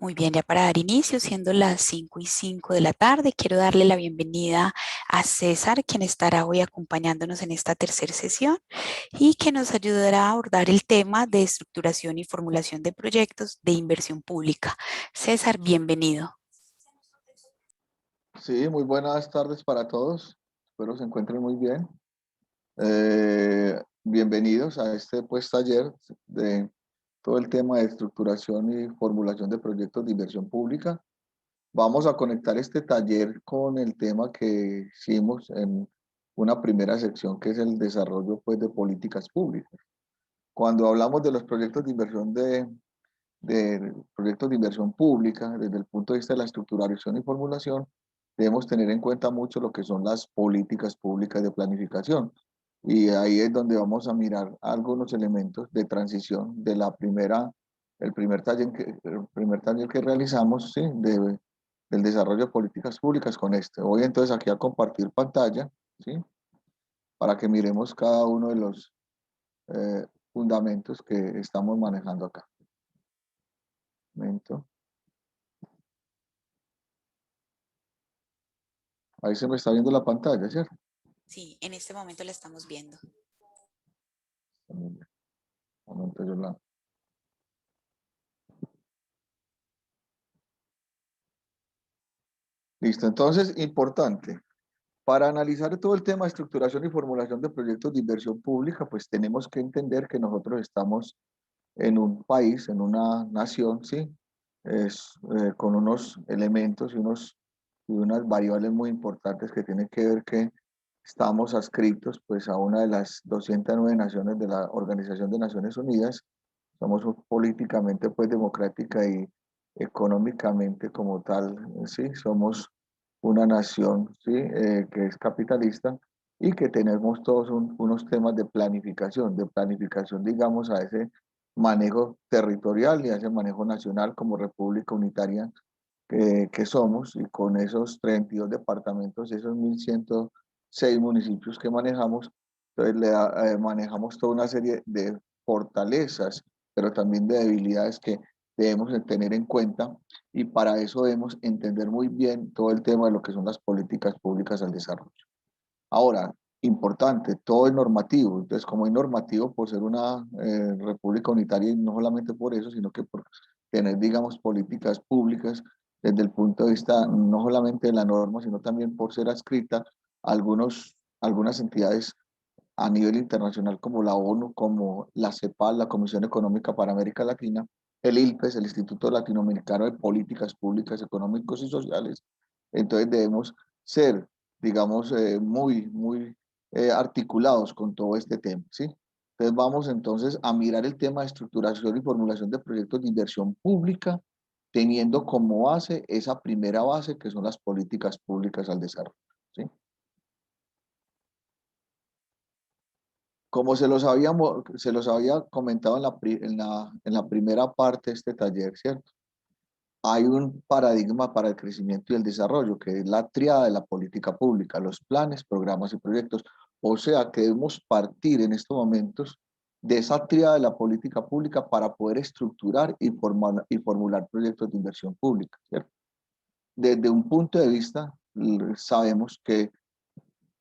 Muy bien, ya para dar inicio, siendo las 5:05 de la tarde, quiero darle la bienvenida a César, quien estará hoy acompañándonos en esta tercera sesión y que nos ayudará a abordar el tema de estructuración y formulación de proyectos de inversión pública. César, bienvenido. Sí, muy buenas tardes para todos. Espero se encuentren muy bien. Bienvenidos a este taller de todo el tema de estructuración y formulación de proyectos de inversión pública. Vamos a conectar este taller con el tema que hicimos en una primera sección, que es el desarrollo de políticas públicas. Cuando hablamos de los proyectos de inversión de proyectos de inversión pública, desde el punto de vista de la estructuración y formulación, debemos tener en cuenta mucho lo que son las políticas públicas de planificación. Y ahí es donde vamos a mirar algunos elementos de transición de el primer taller que realizamos, ¿sí? Del desarrollo de políticas públicas con este. Voy entonces aquí a compartir pantalla, ¿sí? Para que miremos cada uno de los fundamentos que estamos manejando acá. Momento. Ahí se me está viendo la pantalla, ¿cierto? Sí, en este momento la estamos viendo. Un momento, yo la... Listo, entonces, importante. Para analizar todo el tema de estructuración y formulación de proyectos de inversión pública, pues tenemos que entender que nosotros estamos en un país, en una nación, ¿sí? Con unos elementos y unas variables muy importantes que tienen que ver que estamos adscritos pues a una de las 209 naciones de la Organización de Naciones Unidas. Somos políticamente pues democrática y económicamente como tal, sí, somos una nación, sí, que es capitalista y que tenemos todos unos temas de planificación, digamos, a ese manejo territorial y a ese manejo nacional como república unitaria que somos, y con esos 32 departamentos y esos 1.106 municipios que manejamos, entonces manejamos toda una serie de fortalezas, pero también de debilidades que debemos de tener en cuenta, y para eso debemos entender muy bien todo el tema de lo que son las políticas públicas al desarrollo. Ahora, importante, todo es normativo. Entonces, como es normativo por ser una república unitaria, y no solamente por eso, sino que por tener, digamos, políticas públicas desde el punto de vista no solamente de la norma, sino también por ser adscrita a algunas entidades a nivel internacional como la ONU, como la CEPAL, la Comisión Económica para América Latina, el ILPES, el Instituto Latinoamericano de Políticas Públicas, Económicos y Sociales. Entonces debemos ser, digamos, muy articulados con todo este tema, ¿sí? Entonces vamos entonces a mirar el tema de estructuración y formulación de proyectos de inversión pública, teniendo como base esa primera base que son las políticas públicas al desarrollo, ¿sí? Como se los había comentado en la primera parte de este taller, ¿cierto? Hay un paradigma para el crecimiento y el desarrollo, que es la tríada de la política pública, los planes, programas y proyectos. O sea, que debemos partir en estos momentos de esa tríada de la política pública para poder estructurar y formular proyectos de inversión pública, ¿cierto? Desde un punto de vista, sabemos que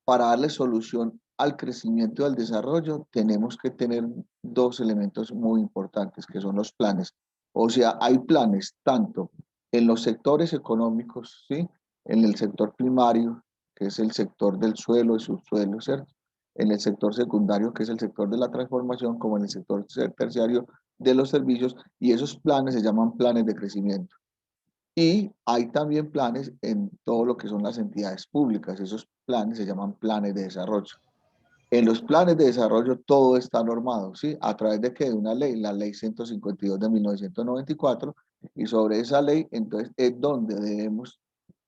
para darle solución al crecimiento y al desarrollo, tenemos que tener dos elementos muy importantes, que son los planes. O sea, hay planes tanto en los sectores económicos, ¿sí? En el sector primario, que es el sector del suelo y subsuelo, ¿cierto? En el sector secundario, que es el sector de la transformación, como en el sector terciario de los servicios, y esos planes se llaman planes de crecimiento. Y hay también planes en todo lo que son las entidades públicas. Esos planes se llaman planes de desarrollo. En los planes de desarrollo todo está normado, ¿sí? ¿A través de qué? De una ley, la ley 152 de 1994, y sobre esa ley, entonces, es donde debemos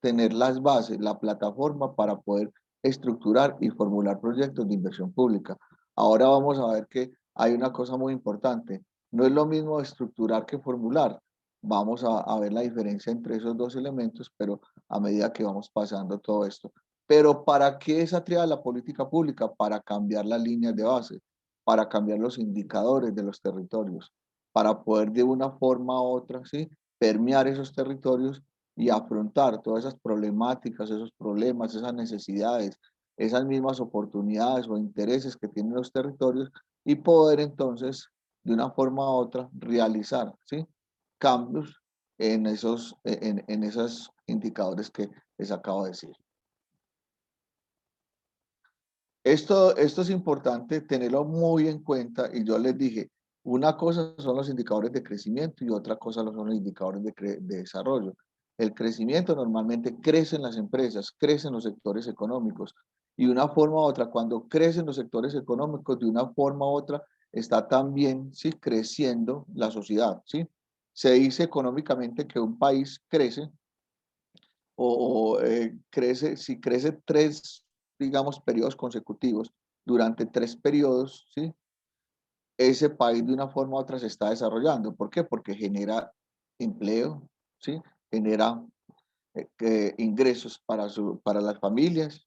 tener las bases, la plataforma para poder estructurar y formular proyectos de inversión pública. Ahora vamos a ver que hay una cosa muy importante. No es lo mismo estructurar que formular. Vamos a ver la diferencia entre esos dos elementos, pero a medida que vamos pasando todo esto. Pero ¿para qué esa tríada de la política pública? Para cambiar las líneas de base, para cambiar los indicadores de los territorios, para poder de una forma u otra, ¿sí? permear esos territorios y afrontar todas esas problemáticas, esos problemas, esas necesidades, esas mismas oportunidades o intereses que tienen los territorios y poder entonces, de una forma u otra, realizar, ¿sí?, cambios en esos indicadores que les acabo de decir. Esto es importante tenerlo muy en cuenta y yo les dije, una cosa son los indicadores de crecimiento y otra cosa son los indicadores de desarrollo. El crecimiento normalmente crece en las empresas, crece en los sectores económicos y de una forma u otra, cuando crecen los sectores económicos, de una forma u otra, está también, ¿sí?, creciendo la sociedad, ¿sí? Se dice económicamente que un país crece crece, si crece tres, digamos, periodos consecutivos, durante tres periodos, ¿sí?, ese país de una forma u otra se está desarrollando. ¿Por qué? Porque genera empleo, ¿sí?, genera ingresos para las familias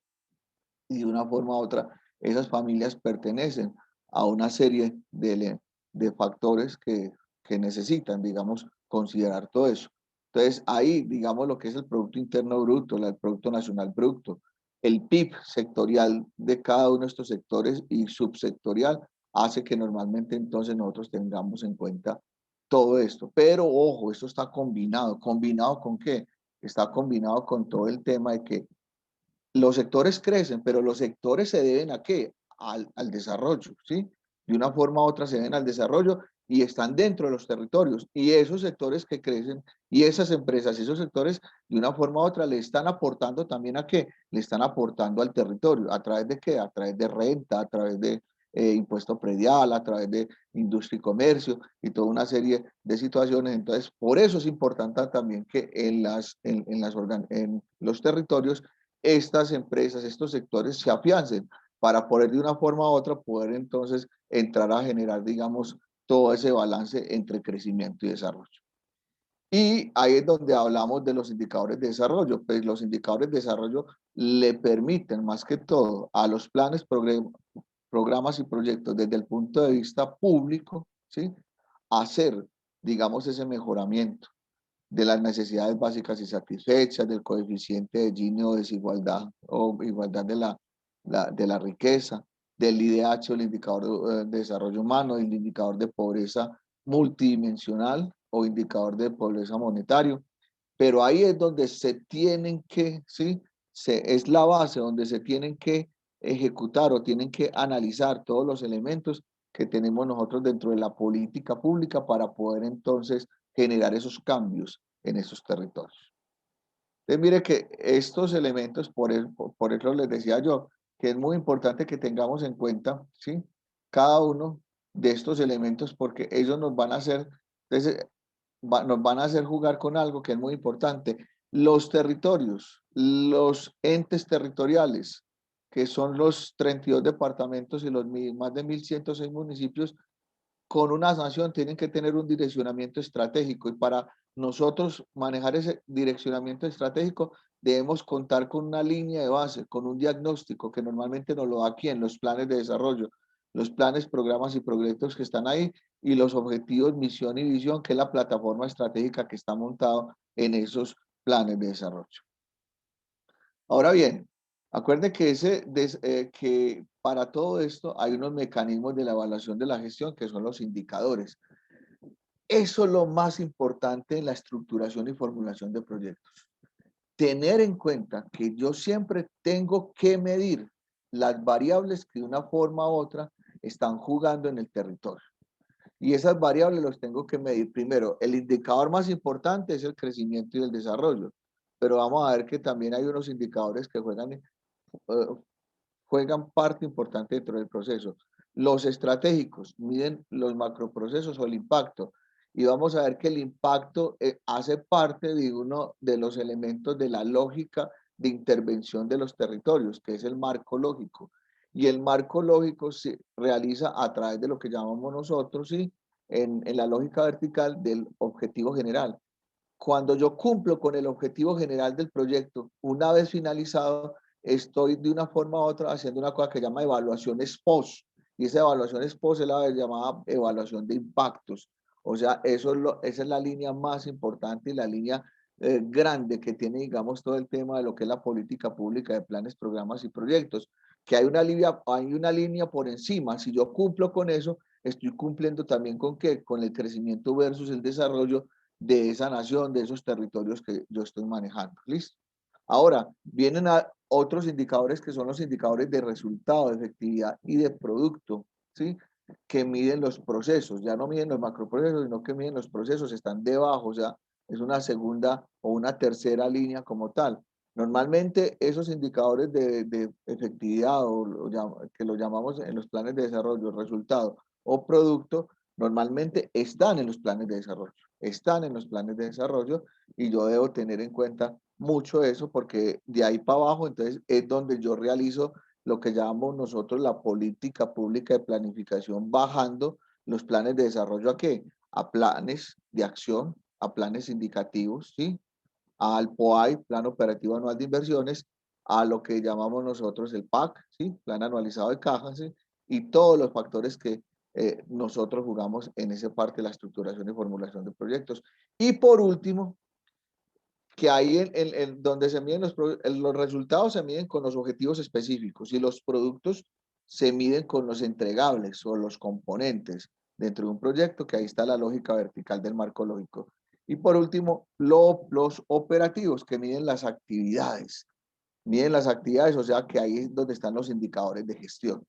y de una forma u otra esas familias pertenecen a una serie de factores que necesitan, digamos, considerar todo eso. Entonces, ahí, digamos, lo que es el Producto Interno Bruto, el Producto Nacional Bruto, el PIB sectorial de cada uno de estos sectores y subsectorial, hace que normalmente entonces nosotros tengamos en cuenta todo esto. Pero ojo, esto está combinado. ¿Combinado con qué? Está combinado con todo el tema de que los sectores crecen, pero los sectores se deben ¿a qué? Al desarrollo, ¿sí? De una forma u otra se deben al desarrollo y están dentro de los territorios. Y esos sectores que crecen y esas empresas y esos sectores de una forma u otra le están aportando también ¿a qué? Le están aportando al territorio. ¿A través de qué? A través de renta, a través de impuesto predial, a través de industria y comercio y toda una serie de situaciones. Entonces, por eso es importante también que en los territorios estas empresas, estos sectores se afiancen para poder de una forma u otra poder entonces entrar a generar, digamos, todo ese balance entre crecimiento y desarrollo. Y ahí es donde hablamos de los indicadores de desarrollo. Pues los indicadores de desarrollo le permiten más que todo a los planes, programas y proyectos desde el punto de vista público, ¿sí?, hacer, digamos, ese mejoramiento de las necesidades básicas y satisfechas, del coeficiente de Gini o desigualdad o igualdad de la riqueza, del IDH o el indicador de desarrollo humano, el indicador de pobreza multidimensional o indicador de pobreza monetario. Pero ahí es donde se tienen que, ¿sí? Es la base donde se tienen que ejecutar o tienen que analizar todos los elementos que tenemos nosotros dentro de la política pública para poder entonces generar esos cambios en esos territorios. Entonces, mire que estos elementos, por eso les decía yo, que es muy importante que tengamos en cuenta, ¿sí?, cada uno de estos elementos porque ellos nos van a hacer, entonces, nos van a hacer jugar con algo que es muy importante. Los territorios, los entes territoriales, que son los 32 departamentos y los más de 1.106 municipios, con una nación tienen que tener un direccionamiento estratégico y para nosotros manejar ese direccionamiento estratégico debemos contar con una línea de base, con un diagnóstico que normalmente nos lo da aquí en los planes de desarrollo, los planes, programas y proyectos que están ahí y los objetivos, misión y visión, que es la plataforma estratégica que está montado en esos planes de desarrollo. Ahora bien, acuérdense que para todo esto hay unos mecanismos de la evaluación de la gestión que son los indicadores. Eso es lo más importante en la estructuración y formulación de proyectos. Tener en cuenta que yo siempre tengo que medir las variables que de una forma u otra están jugando en el territorio. Y esas variables los tengo que medir. Primero, el indicador más importante es el crecimiento y el desarrollo. Pero vamos a ver que también hay unos indicadores que juegan parte importante dentro del proceso. Los estratégicos miden los macroprocesos o el impacto. Y vamos a ver que el impacto hace parte de uno de los elementos de la lógica de intervención de los territorios, que es el marco lógico. Y el marco lógico se realiza a través de lo que llamamos nosotros, ¿sí?, en la lógica vertical del objetivo general. Cuando yo cumplo con el objetivo general del proyecto, una vez finalizado, estoy de una forma u otra haciendo una cosa que se llama evaluación ex post. Y esa evaluación ex post es la llamada evaluación de impactos O sea, esa es la línea más importante y la línea grande que tiene, digamos, todo el tema de lo que es la política pública de planes, programas y proyectos, que hay una línea por encima. Si yo cumplo con eso, estoy cumpliendo también con qué, con el crecimiento versus el desarrollo de esa nación, de esos territorios que yo estoy manejando. ¿Listo? Ahora, vienen a otros indicadores que son los indicadores de resultado, de efectividad y de producto, ¿sí? Que miden los procesos, ya no miden los macroprocesos, sino que miden los procesos, están debajo, o sea, es una segunda o una tercera línea como tal. Normalmente esos indicadores de efectividad o que lo llamamos en los planes de desarrollo, resultado o producto, normalmente están en los planes de desarrollo, están en los planes de desarrollo y yo debo tener en cuenta mucho eso porque de ahí para abajo entonces es donde yo realizo lo que llamamos nosotros la política pública de planificación, bajando los planes de desarrollo ¿a qué? A planes de acción, a planes indicativos, ¿sí? Al POAI, Plan Operativo Anual de Inversiones, a lo que llamamos nosotros el PAC, ¿sí? Plan Anualizado de Cajas, ¿sí? Y todos los factores que nosotros jugamos en esa parte de la estructuración y formulación de proyectos. Y por último, que ahí donde se miden los resultados se miden con los objetivos específicos y los productos se miden con los entregables o los componentes dentro de un proyecto, que ahí está la lógica vertical del marco lógico. Y por último, los operativos que miden las actividades, o sea que ahí es donde están los indicadores de gestión.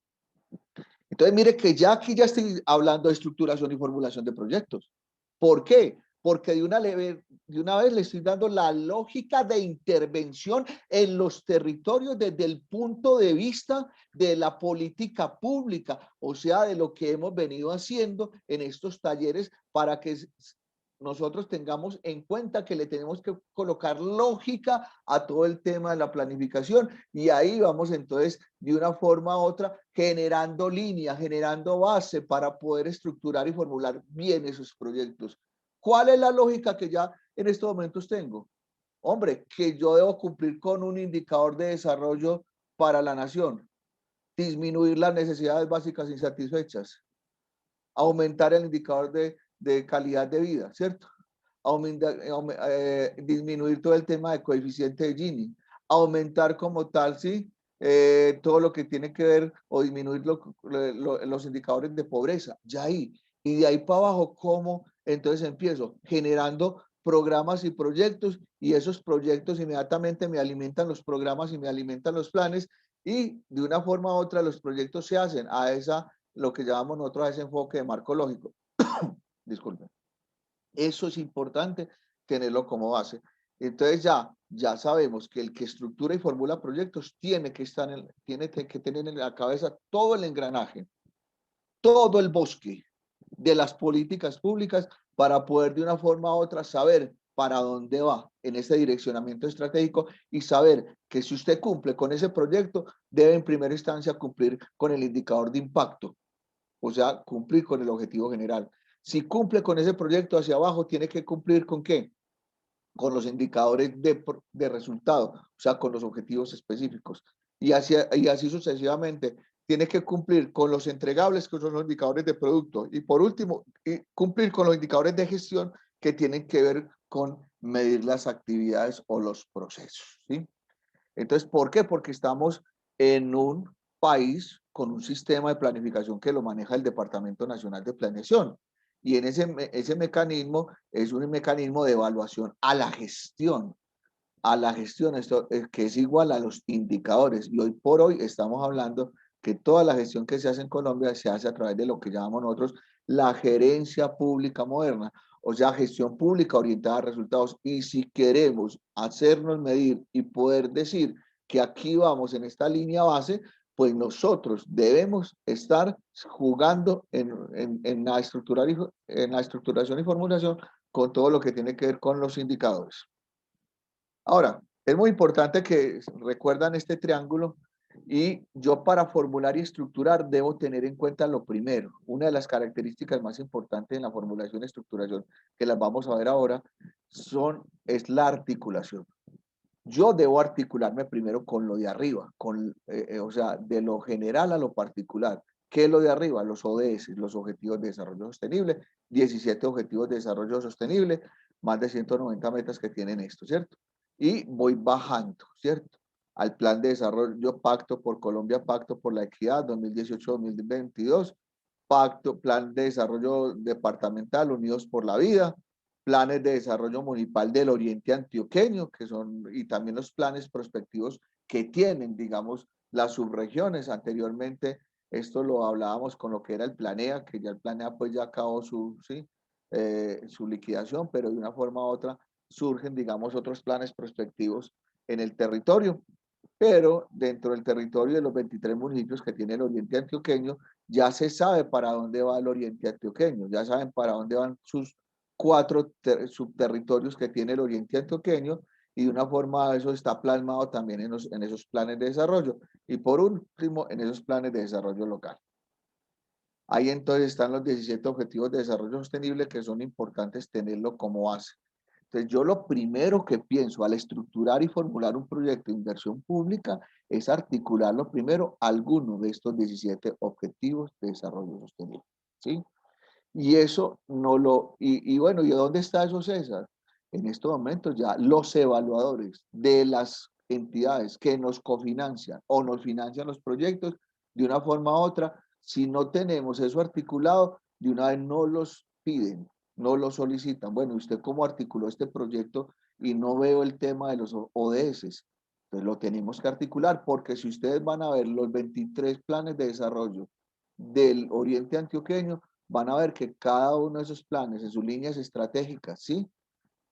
Entonces, mire que ya aquí ya estoy hablando de estructuración y formulación de proyectos. ¿Por qué? Porque de una vez le estoy dando la lógica de intervención en los territorios desde el punto de vista de la política pública, o sea, de lo que hemos venido haciendo en estos talleres para que nosotros tengamos en cuenta que le tenemos que colocar lógica a todo el tema de la planificación y ahí vamos entonces de una forma u otra generando líneas, generando base para poder estructurar y formular bien esos proyectos. ¿Cuál es la lógica que ya en estos momentos tengo? Hombre, que yo debo cumplir con un indicador de desarrollo para la nación, disminuir las necesidades básicas insatisfechas, aumentar el indicador de calidad de vida, ¿cierto? Disminuir todo el tema de coeficiente de Gini, aumentar como tal, ¿sí? Todo lo que tiene que ver o disminuir los indicadores de pobreza, ya ahí. Y de ahí para abajo, ¿cómo? Entonces empiezo generando programas y proyectos y esos proyectos inmediatamente me alimentan los programas y me alimentan los planes y de una forma u otra los proyectos se hacen a lo que llamamos nosotros a ese enfoque de marco lógico. Disculpen. Eso es importante tenerlo como base. Entonces ya sabemos que el que estructura y formula proyectos tiene que tener en la cabeza todo el engranaje, todo el bosque de las políticas públicas para poder de una forma u otra saber para dónde va en ese direccionamiento estratégico y saber que si usted cumple con ese proyecto, debe en primera instancia cumplir con el indicador de impacto, o sea, cumplir con el objetivo general. Si cumple con ese proyecto hacia abajo, tiene que cumplir con ¿qué? Con los indicadores de resultado, o sea, con los objetivos específicos. Y así sucesivamente. Tiene que cumplir con los entregables, que son los indicadores de producto. Y por último, cumplir con los indicadores de gestión que tienen que ver con medir las actividades o los procesos, ¿sí? Entonces, ¿por qué? Porque estamos en un país con un sistema de planificación que lo maneja el Departamento Nacional de Planeación. Y en ese mecanismo es un mecanismo de evaluación a la gestión, esto, que es igual a los indicadores. Y hoy por hoy estamos hablando que toda la gestión que se hace en Colombia se hace a través de lo que llamamos nosotros la gerencia pública moderna, o sea, gestión pública orientada a resultados. Y si queremos hacernos medir y poder decir que aquí vamos en esta línea base, pues nosotros debemos estar jugando en en la estructuración y formulación con todo lo que tiene que ver con los indicadores. Ahora, es muy importante que recuerdan este triángulo y yo para formular y estructurar debo tener en cuenta lo primero. Una de las características más importantes en la formulación y estructuración, que las vamos a ver ahora, es la articulación. Yo debo articularme primero con lo de arriba, o sea, de lo general a lo particular. ¿Qué es lo de arriba? Los ODS, los Objetivos de Desarrollo Sostenible, 17 objetivos de desarrollo sostenible, más de 190 metas que tienen esto, ¿cierto? Y voy bajando, ¿cierto? Al plan de desarrollo Pacto por Colombia, Pacto por la Equidad 2018-2022, plan de desarrollo departamental Unidos por la Vida, planes de desarrollo municipal del Oriente Antioqueño, que son, y también los planes prospectivos que tienen, digamos, las subregiones. Anteriormente, esto lo hablábamos con lo que era el Planea, que ya el Planea pues ya acabó su liquidación, pero de una forma u otra surgen, digamos, otros planes prospectivos en el territorio. Pero dentro del territorio de los 23 municipios que tiene el Oriente Antioqueño, ya se sabe para dónde va el Oriente Antioqueño, ya saben para dónde van sus 4 subterritorios que tiene el Oriente Antioqueño, y de una forma eso está plasmado también en esos planes de desarrollo, y por último en esos planes de desarrollo local. Ahí entonces están los 17 objetivos de desarrollo sostenible, que son importantes tenerlo como base. Entonces yo lo primero que pienso al estructurar y formular un proyecto de inversión pública es articularlo primero alguno de estos 17 objetivos de desarrollo sostenible, ¿sí? Y eso no lo, y bueno, ¿y dónde está eso, César? En estos momentos ya los evaluadores de las entidades que nos cofinancian o nos financian los proyectos, de una forma u otra, si no tenemos eso articulado, de una vez no los piden, no lo solicitan. Bueno, ¿usted cómo articuló este proyecto? Y no veo el tema de los ODS. Entonces lo tenemos que articular, porque si ustedes van a ver los 23 planes de desarrollo del Oriente Antioqueño, van a ver que cada uno de esos planes en sus líneas estratégicas, ¿sí?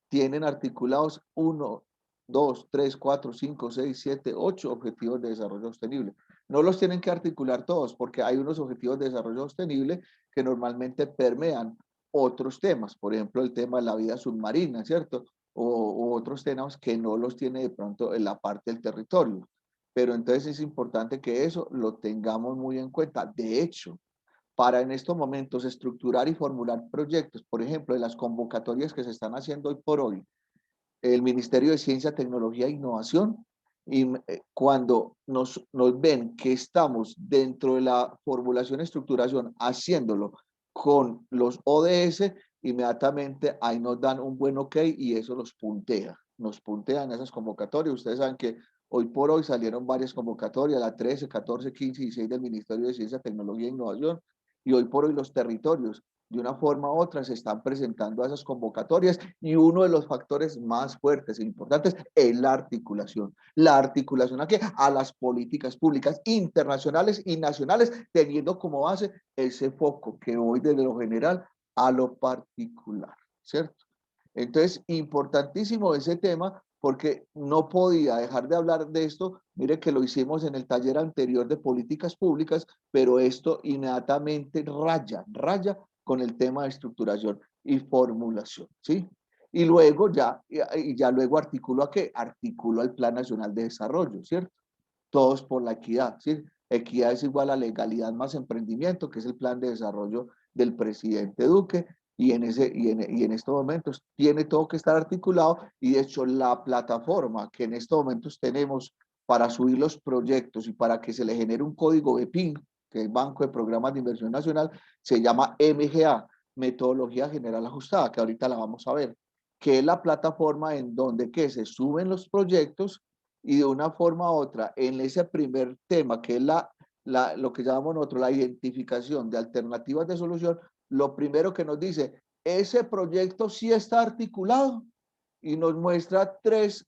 Tienen articulados 1, 2, 3, 4, 5, 6, 7, 8 objetivos de desarrollo sostenible. No los tienen que articular todos, porque hay unos objetivos de desarrollo sostenible que normalmente permean otros temas, por ejemplo, el tema de la vida submarina, ¿cierto? O otros temas que no los tiene de pronto en la parte del territorio. Pero entonces es importante que eso lo tengamos muy en cuenta. De hecho, para en estos momentos estructurar y formular proyectos, por ejemplo, de las convocatorias que se están haciendo hoy por hoy, el Ministerio de Ciencia, Tecnología e Innovación, y cuando nos ven que estamos dentro de la formulación y estructuración haciéndolo con los ODS, inmediatamente ahí nos dan un buen ok y eso nos puntean esas convocatorias. Ustedes saben que hoy por hoy salieron varias convocatorias, la 13, 14, 15 y 16 del Ministerio de Ciencia, Tecnología e Innovación, y hoy por hoy los territorios de una forma u otra se están presentando a esas convocatorias, y uno de los factores más fuertes e importantes es la articulación. ¿La articulación a qué? A las políticas públicas internacionales y nacionales, teniendo como base ese foco que voy desde lo general a lo particular, ¿cierto? Entonces, importantísimo ese tema, porque no podía dejar de hablar de esto. Mire que lo hicimos en el taller anterior de políticas públicas, pero esto inmediatamente raya con el tema de estructuración y formulación, ¿sí? Y luego ya luego articulo a qué? Articulo al Plan Nacional de Desarrollo, ¿cierto? Todos por la equidad, ¿sí? Equidad es igual a legalidad más emprendimiento, que es el plan de desarrollo del presidente Duque, y en estos momentos tiene todo que estar articulado, y de hecho la plataforma que en estos momentos tenemos para subir los proyectos y para que se le genere un código BPIN, que es Banco de Programas de Inversión Nacional, se llama MGA, Metodología General Ajustada, que ahorita la vamos a ver, que es la plataforma en donde que se suben los proyectos, y de una forma u otra, en ese primer tema, que es lo que llamamos nosotros la identificación de alternativas de solución, lo primero que nos dice, ese proyecto sí está articulado, y nos muestra tres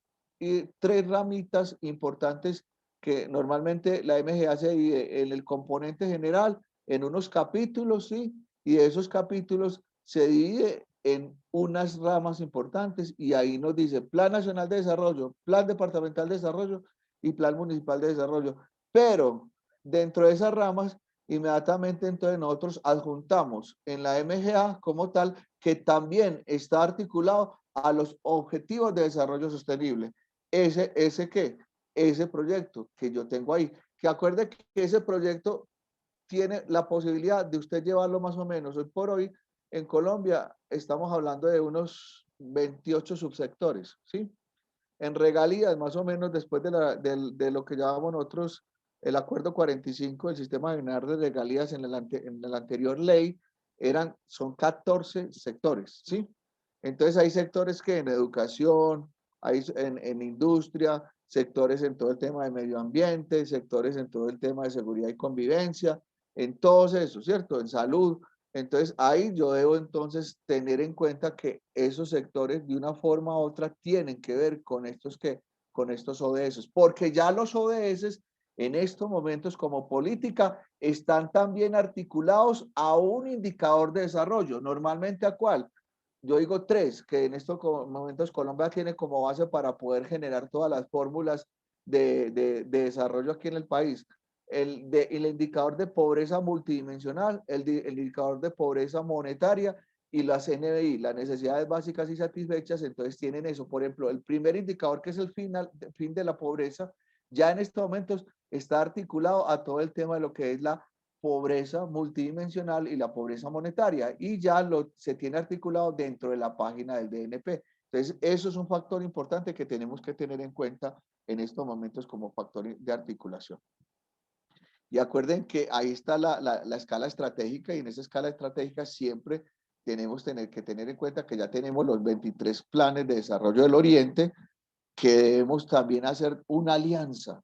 ramitas importantes que normalmente la MGA se divide en el componente general, en unos capítulos, ¿sí? Y de esos capítulos se divide en unas ramas importantes, y ahí nos dice Plan Nacional de Desarrollo, Plan Departamental de Desarrollo y Plan Municipal de Desarrollo. Pero dentro de esas ramas, inmediatamente entonces nosotros adjuntamos en la MGA como tal, que también está articulado a los objetivos de desarrollo sostenible. ¿Ese qué? Ese proyecto que yo tengo ahí. Que acuerde que ese proyecto tiene la posibilidad de usted llevarlo más o menos. Hoy por hoy, en Colombia, estamos hablando de unos 28 subsectores, ¿sí? En regalías, más o menos, después de lo que llamamos nosotros el Acuerdo 45 del Sistema General de Regalías en la anterior ley, son 14 sectores, ¿sí? Entonces hay sectores que en educación, hay en industria, sectores en todo el tema de medio ambiente, sectores en todo el tema de seguridad y convivencia, en todos esos, ¿cierto? En salud. Entonces ahí yo debo entonces tener en cuenta que esos sectores de una forma u otra tienen que ver con estos ODS, porque ya los ODS en estos momentos como política están también articulados a un indicador de desarrollo. Normalmente, ¿a cuál? Yo digo tres, que en estos momentos Colombia tiene como base para poder generar todas las fórmulas de desarrollo aquí en el país. El indicador de pobreza multidimensional, el indicador de pobreza monetaria y las NBI, las necesidades básicas y satisfechas, entonces tienen eso. Por ejemplo, el primer indicador, que es el fin de la pobreza, ya en estos momentos está articulado a todo el tema de lo que es la pobreza multidimensional y la pobreza monetaria, y ya se tiene articulado dentro de la página del DNP. Entonces, eso es un factor importante que tenemos que tener en cuenta en estos momentos como factor de articulación. Y acuerden que ahí está la escala estratégica, y en esa escala estratégica siempre tenemos que tener en cuenta que ya tenemos los 23 planes de desarrollo del Oriente, que debemos también hacer una alianza,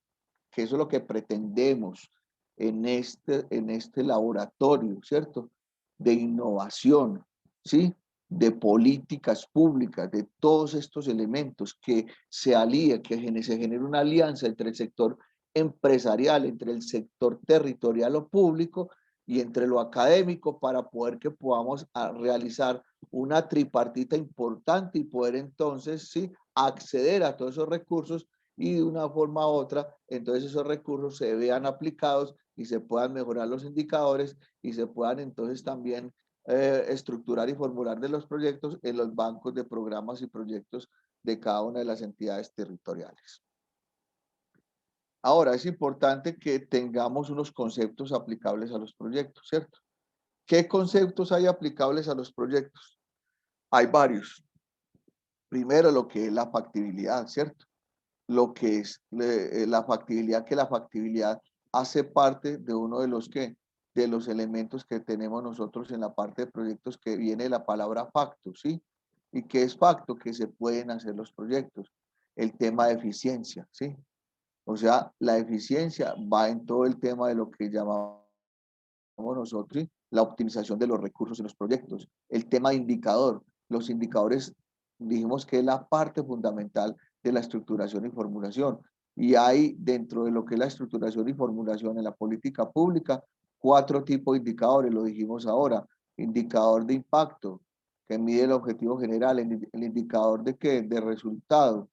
que eso es lo que pretendemos en este laboratorio, ¿cierto? De innovación, ¿sí? De políticas públicas, de todos estos elementos, que se alíe, que se genere una alianza entre el sector empresarial, entre el sector territorial o público y entre lo académico, para poder que podamos realizar una tripartita importante y poder entonces, sí, acceder a todos esos recursos, y de una forma u otra, entonces esos recursos se vean aplicados y se puedan mejorar los indicadores y se puedan entonces también estructurar y formular de los proyectos en los bancos de programas y proyectos de cada una de las entidades territoriales. Ahora, es importante que tengamos unos conceptos aplicables a los proyectos, ¿cierto? ¿Qué conceptos hay aplicables a los proyectos? Hay varios. Primero, lo que es la factibilidad, ¿cierto? Lo que es la factibilidad, que la factibilidad hace parte de uno de los elementos que tenemos nosotros en la parte de proyectos, que viene la palabra facto, ¿sí? ¿Y qué es facto? Que se pueden hacer los proyectos. El tema de eficiencia, ¿sí? O sea, la eficiencia va en todo el tema de lo que llamamos nosotros, ¿sí? La optimización de los recursos en los proyectos. El tema de indicador. Los indicadores, dijimos que es la parte fundamental de la estructuración y formulación. Y hay, dentro de lo que es la estructuración y formulación en la política pública, 4 tipos de indicadores, lo dijimos ahora. Indicador de impacto, que mide el objetivo general. El indicador de qué? De resultado,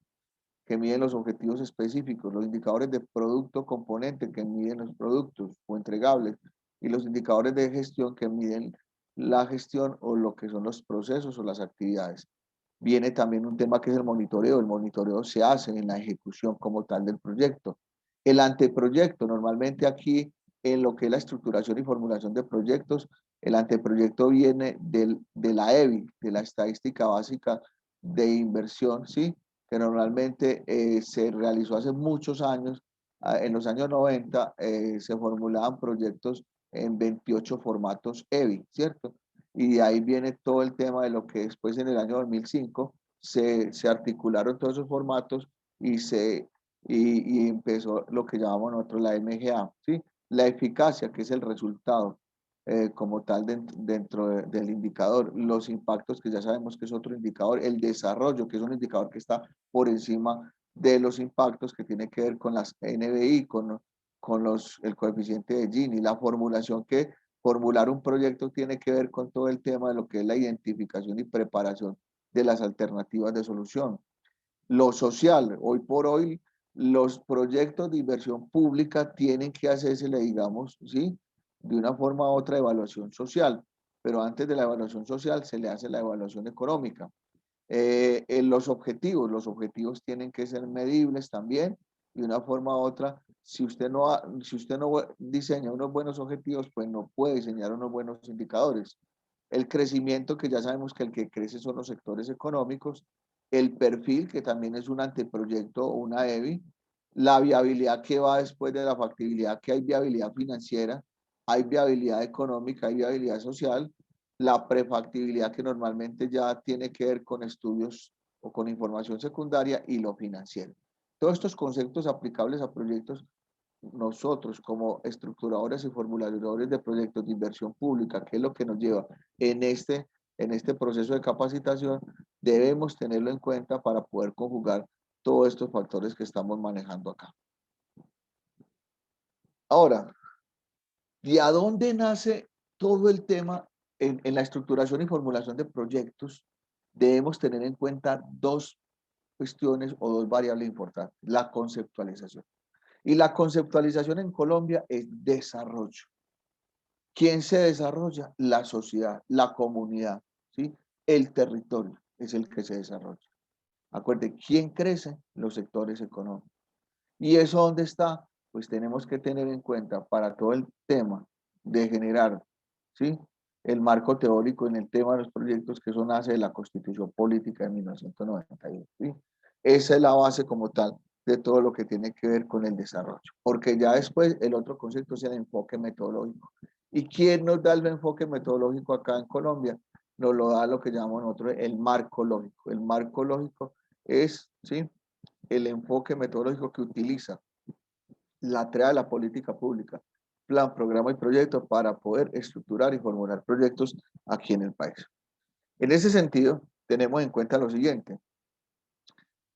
que miden los objetivos específicos. Los indicadores de producto componente, que miden los productos o entregables, y los indicadores de gestión, que miden la gestión o lo que son los procesos o las actividades. Viene también un tema que es el monitoreo. El monitoreo se hace en la ejecución como tal del proyecto. El anteproyecto, normalmente aquí en lo que es la estructuración y formulación de proyectos, el anteproyecto viene de la EBI, de la estadística básica de inversión, ¿sí? Que normalmente se realizó hace muchos años. En los años 90 se formulaban proyectos en 28 formatos EBI, ¿cierto? Y de ahí viene todo el tema de lo que después, en el año 2005, se articularon todos esos formatos y empezó lo que llamamos nosotros la MGA, ¿sí? La eficacia, que es el resultado como tal dentro del indicador. Los impactos, que ya sabemos que es otro indicador. El desarrollo, que es un indicador que está por encima de los impactos, que tiene que ver con las NBI, el coeficiente de Gini. La formulación, que formular un proyecto tiene que ver con todo el tema de lo que es la identificación y preparación de las alternativas de solución. Lo social, hoy por hoy, los proyectos de inversión pública tienen que hacerse, digamos, ¿sí? De una forma u otra, evaluación social, pero antes de la evaluación social se le hace la evaluación económica. En los objetivos tienen que ser medibles también, de una forma u otra. Si usted no diseña unos buenos objetivos, pues no puede diseñar unos buenos indicadores. El crecimiento, que ya sabemos que el que crece son los sectores económicos. El perfil, que también es un anteproyecto o una EBI. La viabilidad, que va después de la factibilidad, que hay viabilidad financiera, hay viabilidad económica, hay viabilidad social. la prefactibilidad que normalmente ya tiene que ver con estudios o con información secundaria y lo financiero. Todos estos conceptos aplicables a proyectos, nosotros como estructuradores y formuladores de proyectos de inversión pública, que es lo que nos lleva en este proceso de capacitación, debemos tenerlo en cuenta para poder conjugar todos estos factores que estamos manejando acá. Ahora, ¿de a dónde nace todo el tema en la estructuración y formulación de proyectos? Debemos tener en cuenta dos cuestiones o dos variables importantes. La conceptualización. Y la conceptualización en Colombia es desarrollo. ¿Quién se desarrolla? La sociedad, la comunidad, ¿sí? El territorio es el que se desarrolla. Acuérdense, ¿quién crece? Los sectores económicos. ¿Y eso dónde está? Pues tenemos que tener en cuenta para todo el tema de generar, ¿sí? El marco teórico en el tema de los proyectos, que eso nace de la Constitución Política de 1991, ¿sí? Esa es la base como tal de todo lo que tiene que ver con el desarrollo, porque ya después el otro concepto es el enfoque metodológico. ¿Y quién nos da el enfoque metodológico acá en Colombia? Nos lo da lo que llamamos nosotros el marco lógico. El marco lógico es, ¿sí?, el enfoque metodológico que utiliza la TREA de la política pública, plan, programa y proyecto para poder estructurar y formular proyectos aquí en el país. En ese sentido, tenemos en cuenta lo siguiente,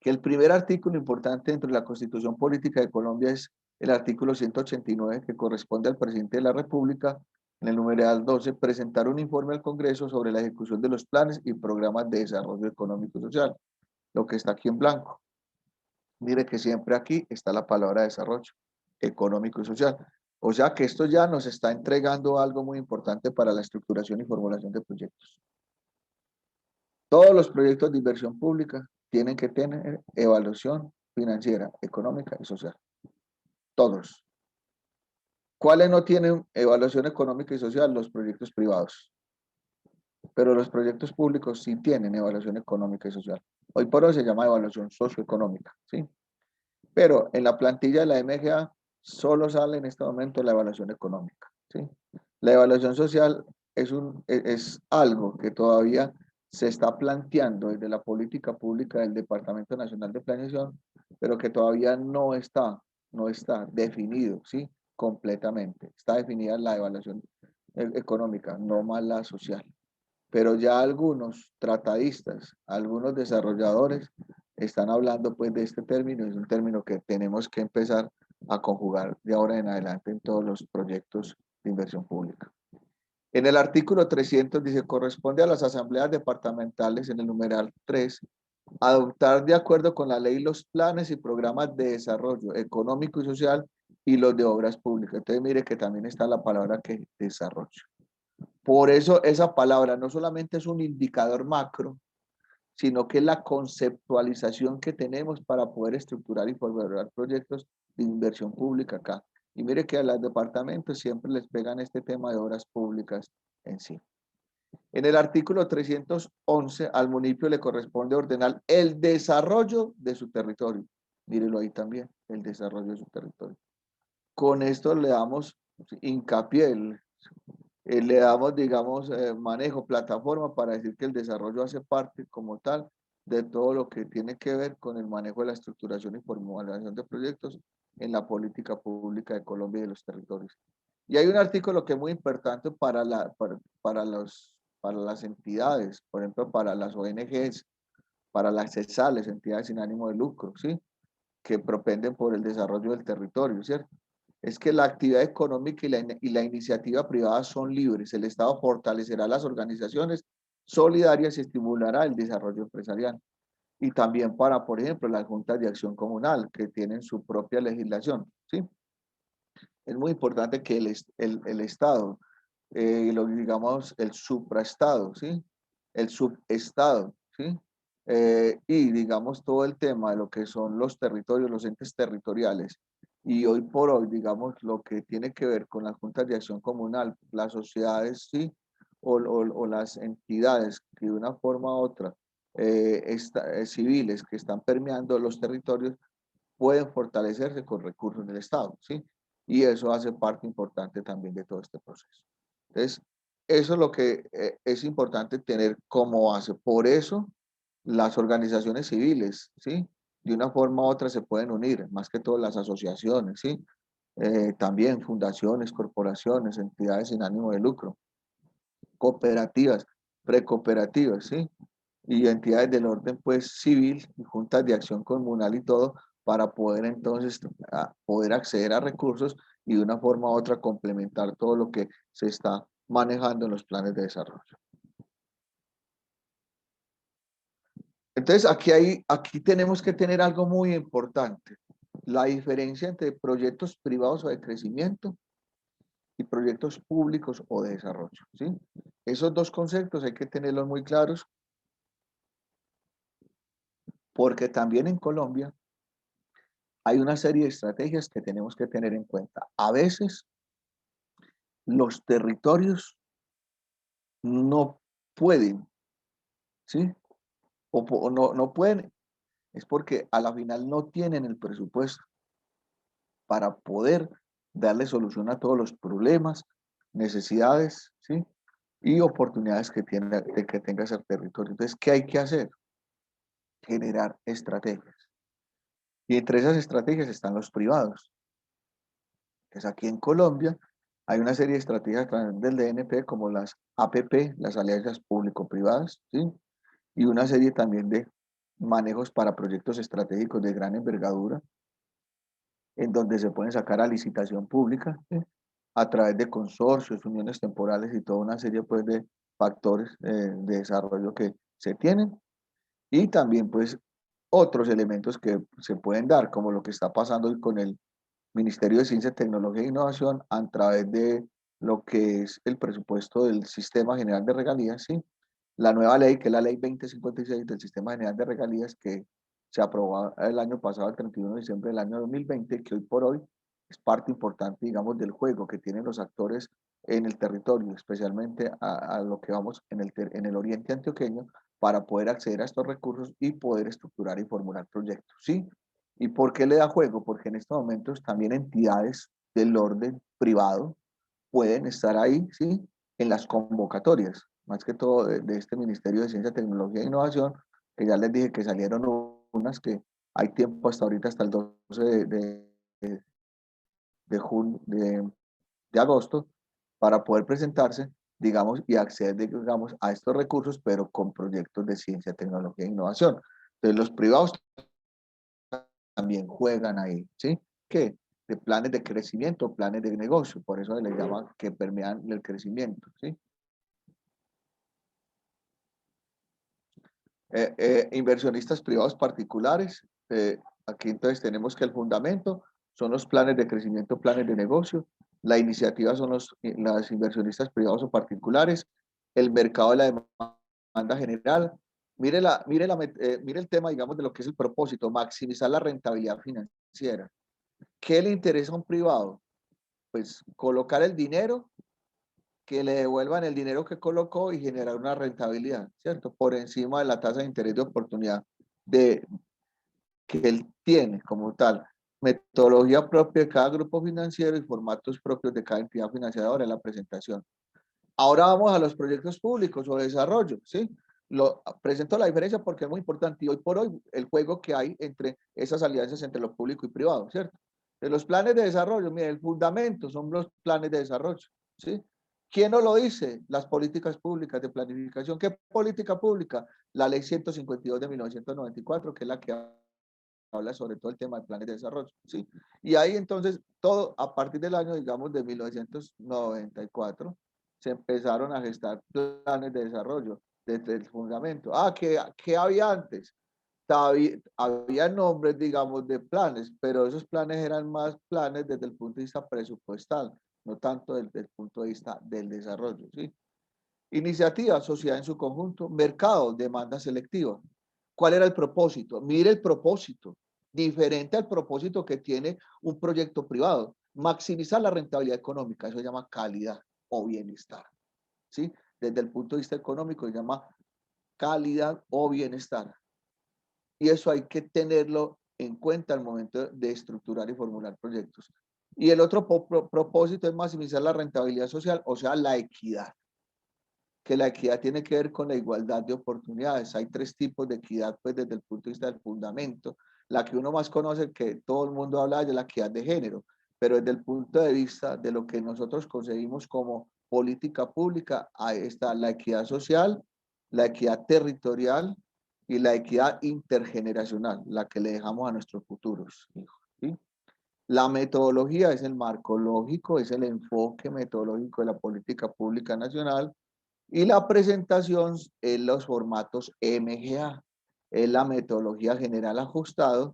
que el primer artículo importante dentro de la Constitución Política de Colombia es el artículo 189, que corresponde al presidente de la República, en el numeral 12, presentar un informe al Congreso sobre la ejecución de los planes y programas de desarrollo económico y social, lo que está aquí en blanco. Mire que siempre aquí está la palabra desarrollo económico y social. O sea que esto ya nos está entregando algo muy importante para la estructuración y formulación de proyectos. Todos los proyectos de inversión pública tienen que tener evaluación financiera, económica y social. Todos. ¿Cuáles no tienen evaluación económica y social? Los proyectos privados. Pero los proyectos públicos sí tienen evaluación económica y social. Hoy por hoy se llama evaluación socioeconómica, ¿sí? Pero en la plantilla de la MGA solo sale en este momento la evaluación económica, ¿sí? La evaluación social es algo que todavía se está planteando desde la política pública del Departamento Nacional de Planeación, pero que todavía no está definido, ¿sí?, completamente. Está definida la evaluación económica, no más la social. Pero ya algunos tratadistas, algunos desarrolladores están hablando pues de este término. Es un término que tenemos que empezar a conjugar de ahora en adelante en todos los proyectos de inversión pública. En el artículo 300 dice, corresponde a las asambleas departamentales, en el numeral 3, adoptar de acuerdo con la ley los planes y programas de desarrollo económico y social y los de obras públicas. Entonces mire que también está la palabra que desarrollo. Por eso esa palabra no solamente es un indicador macro, sino que es la conceptualización que tenemos para poder estructurar y formular proyectos de inversión pública acá. Y mire que a los departamentos siempre les pegan este tema de obras públicas en sí. En el artículo 311, al municipio le corresponde ordenar el desarrollo de su territorio. Mírelo ahí también, el desarrollo de su territorio. Con esto le damos hincapié, le damos, digamos, manejo, plataforma para decir que el desarrollo hace parte como tal de todo lo que tiene que ver con el manejo de la estructuración y formulación de proyectos en la política pública de Colombia y de los territorios. Y hay un artículo que es muy importante para las entidades, por ejemplo, para las ONGs, para las CESALes, entidades sin ánimo de lucro, ¿sí?, que propenden por el desarrollo del territorio, ¿cierto? Es que la actividad económica y la iniciativa privada son libres. El Estado fortalecerá las organizaciones solidarias y estimulará el desarrollo empresarial. Y también para, por ejemplo, las juntas de acción comunal, que tienen su propia legislación, ¿sí? Es muy importante que el Estado, digamos, el supraestado, ¿sí?, el subestado, ¿sí?, y digamos todo el tema de lo que son los territorios, los entes territoriales, y hoy por hoy, digamos, lo que tiene que ver con las juntas de acción comunal, las sociedades, ¿sí?, o las entidades que de una forma u otra, civiles que están permeando los territorios, pueden fortalecerse con recursos del Estado, ¿sí? Y eso hace parte importante también de todo este proceso. Entonces, eso es lo que es importante tener como base. Por eso las organizaciones civiles, ¿sí? De una forma u otra se pueden unir, más que todo las asociaciones, ¿sí? También fundaciones, corporaciones, entidades sin ánimo de lucro, cooperativas, precooperativas, ¿sí? Y entidades del orden pues civil, y juntas de acción comunal y todo, para poder entonces poder acceder a recursos y de una forma u otra complementar todo lo que se está manejando en los planes de desarrollo. Entonces aquí tenemos que tener algo muy importante, la diferencia entre proyectos privados o de crecimiento y proyectos públicos o de desarrollo, ¿sí? Esos dos conceptos hay que tenerlos muy claros porque también en Colombia hay una serie de estrategias que tenemos que tener en cuenta. A veces los territorios no pueden, ¿sí? O no pueden, es porque a la final no tienen el presupuesto para poder darle solución a todos los problemas, necesidades, ¿sí? Y oportunidades que que tenga ese territorio. Entonces, ¿qué hay que hacer? Generar estrategias. Y entre esas estrategias están los privados. Entonces, aquí en Colombia hay una serie de estrategias a través del DNP como las APP, las alianzas público-privadas, ¿sí? Y una serie también de manejos para proyectos estratégicos de gran envergadura, en donde se pueden sacar a licitación pública, ¿sí? A través de consorcios, uniones temporales y toda una serie pues, de factores de desarrollo que se tienen. Y también pues otros elementos que se pueden dar, como lo que está pasando hoy con el Ministerio de Ciencia, Tecnología e Innovación a través de lo que es el presupuesto del Sistema General de Regalías, ¿sí? La nueva ley, que es la ley 2056 del Sistema General de Regalías, que se aprobó el año pasado, el 31 de diciembre del año 2020, que hoy por hoy es parte importante, digamos, del juego que tienen los actores en el territorio, especialmente a lo que vamos en el oriente antioqueño, para poder acceder a estos recursos y poder estructurar y formular proyectos, ¿sí? ¿Y por qué le da juego? Porque en estos momentos también entidades del orden privado pueden estar ahí, ¿sí? En las convocatorias, más que todo de este Ministerio de Ciencia, Tecnología e Innovación, que ya les dije que salieron unas que hay tiempo hasta ahorita, hasta el 12 de, junio, de agosto, para poder presentarse, digamos, y acceder, digamos, a estos recursos, pero con proyectos de ciencia, tecnología e innovación. Entonces, los privados también juegan ahí, ¿sí? ¿Qué? De planes de crecimiento, planes de negocio, por eso se les llama que permean el crecimiento, ¿sí? Inversionistas privados particulares, aquí entonces tenemos que el fundamento son los planes de crecimiento, planes de negocio, la iniciativa son las inversionistas privados o particulares, el mercado de la demanda general. Mire el tema, digamos, de lo que es el propósito, maximizar la rentabilidad financiera. ¿Qué le interesa a un privado? Pues colocar el dinero, que le devuelvan el dinero que colocó y generar una rentabilidad, ¿cierto? Por encima de la tasa de interés de oportunidad de, que él tiene como tal. Metodología propia de cada grupo financiero y formatos propios de cada entidad financiera en la presentación. Ahora vamos a los proyectos públicos o de desarrollo, ¿sí? Presento la diferencia porque es muy importante y hoy por hoy el juego que hay entre esas alianzas entre lo público y privado, ¿cierto? De los planes de desarrollo, mire, el fundamento son los planes de desarrollo, ¿sí? ¿Quién nos lo dice? Las políticas públicas de planificación. ¿Qué política pública? La ley 152 de 1994, que es la que habla sobre todo el tema de planes de desarrollo, ¿sí? Y ahí entonces todo, a partir del año, digamos, de 1994, se empezaron a gestar planes de desarrollo desde el fundamento. ¿Qué había antes? Había nombres, digamos, de planes, pero esos planes eran más planes desde el punto de vista presupuestal, no tanto desde el punto de vista del desarrollo, ¿sí? Iniciativa, sociedad en su conjunto, mercado, demanda selectiva. ¿Cuál era el propósito? Mire el propósito, diferente al propósito que tiene un proyecto privado. Maximizar la rentabilidad económica, eso se llama calidad o bienestar, ¿sí? Desde el punto de vista económico se llama calidad o bienestar. Y eso hay que tenerlo en cuenta al momento de estructurar y formular proyectos. Y el otro propósito es maximizar la rentabilidad social, o sea, la equidad. que la equidad tiene que ver con la igualdad de oportunidades. Hay tres tipos de equidad, pues desde el punto de vista del fundamento. La que uno más conoce, que todo el mundo habla de la equidad de género, pero desde el punto de vista de lo que nosotros concebimos como política pública, ahí está la equidad social, la equidad territorial y la equidad intergeneracional, la que le dejamos a nuestros futuros hijos, ¿sí? La metodología es el marco lógico, es el enfoque metodológico de la política pública nacional, y la presentación en los formatos MGA, es la metodología general ajustado,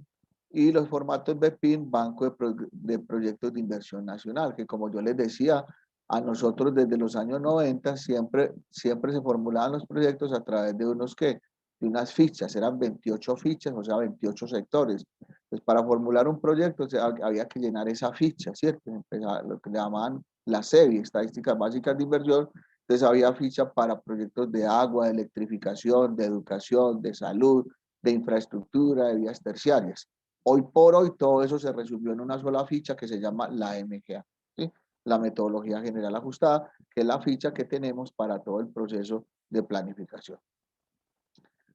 y los formatos BPIN, Banco de Proyectos de Inversión Nacional, que como yo les decía, a nosotros desde los años 90 siempre se formulaban los proyectos a través de de unas fichas, eran 28 fichas, o sea, 28 sectores. Pues para formular un proyecto había que llenar esa ficha, ¿cierto? Empezaba lo que le llamaban la SEBI, Estadísticas Básicas de Inversión. Entonces había ficha para proyectos de agua, de electrificación, de educación, de salud, de infraestructura, de vías terciarias. Hoy por hoy todo eso se resumió en una sola ficha que se llama la MGA, ¿sí? La metodología general ajustada, que es la ficha que tenemos para todo el proceso de planificación.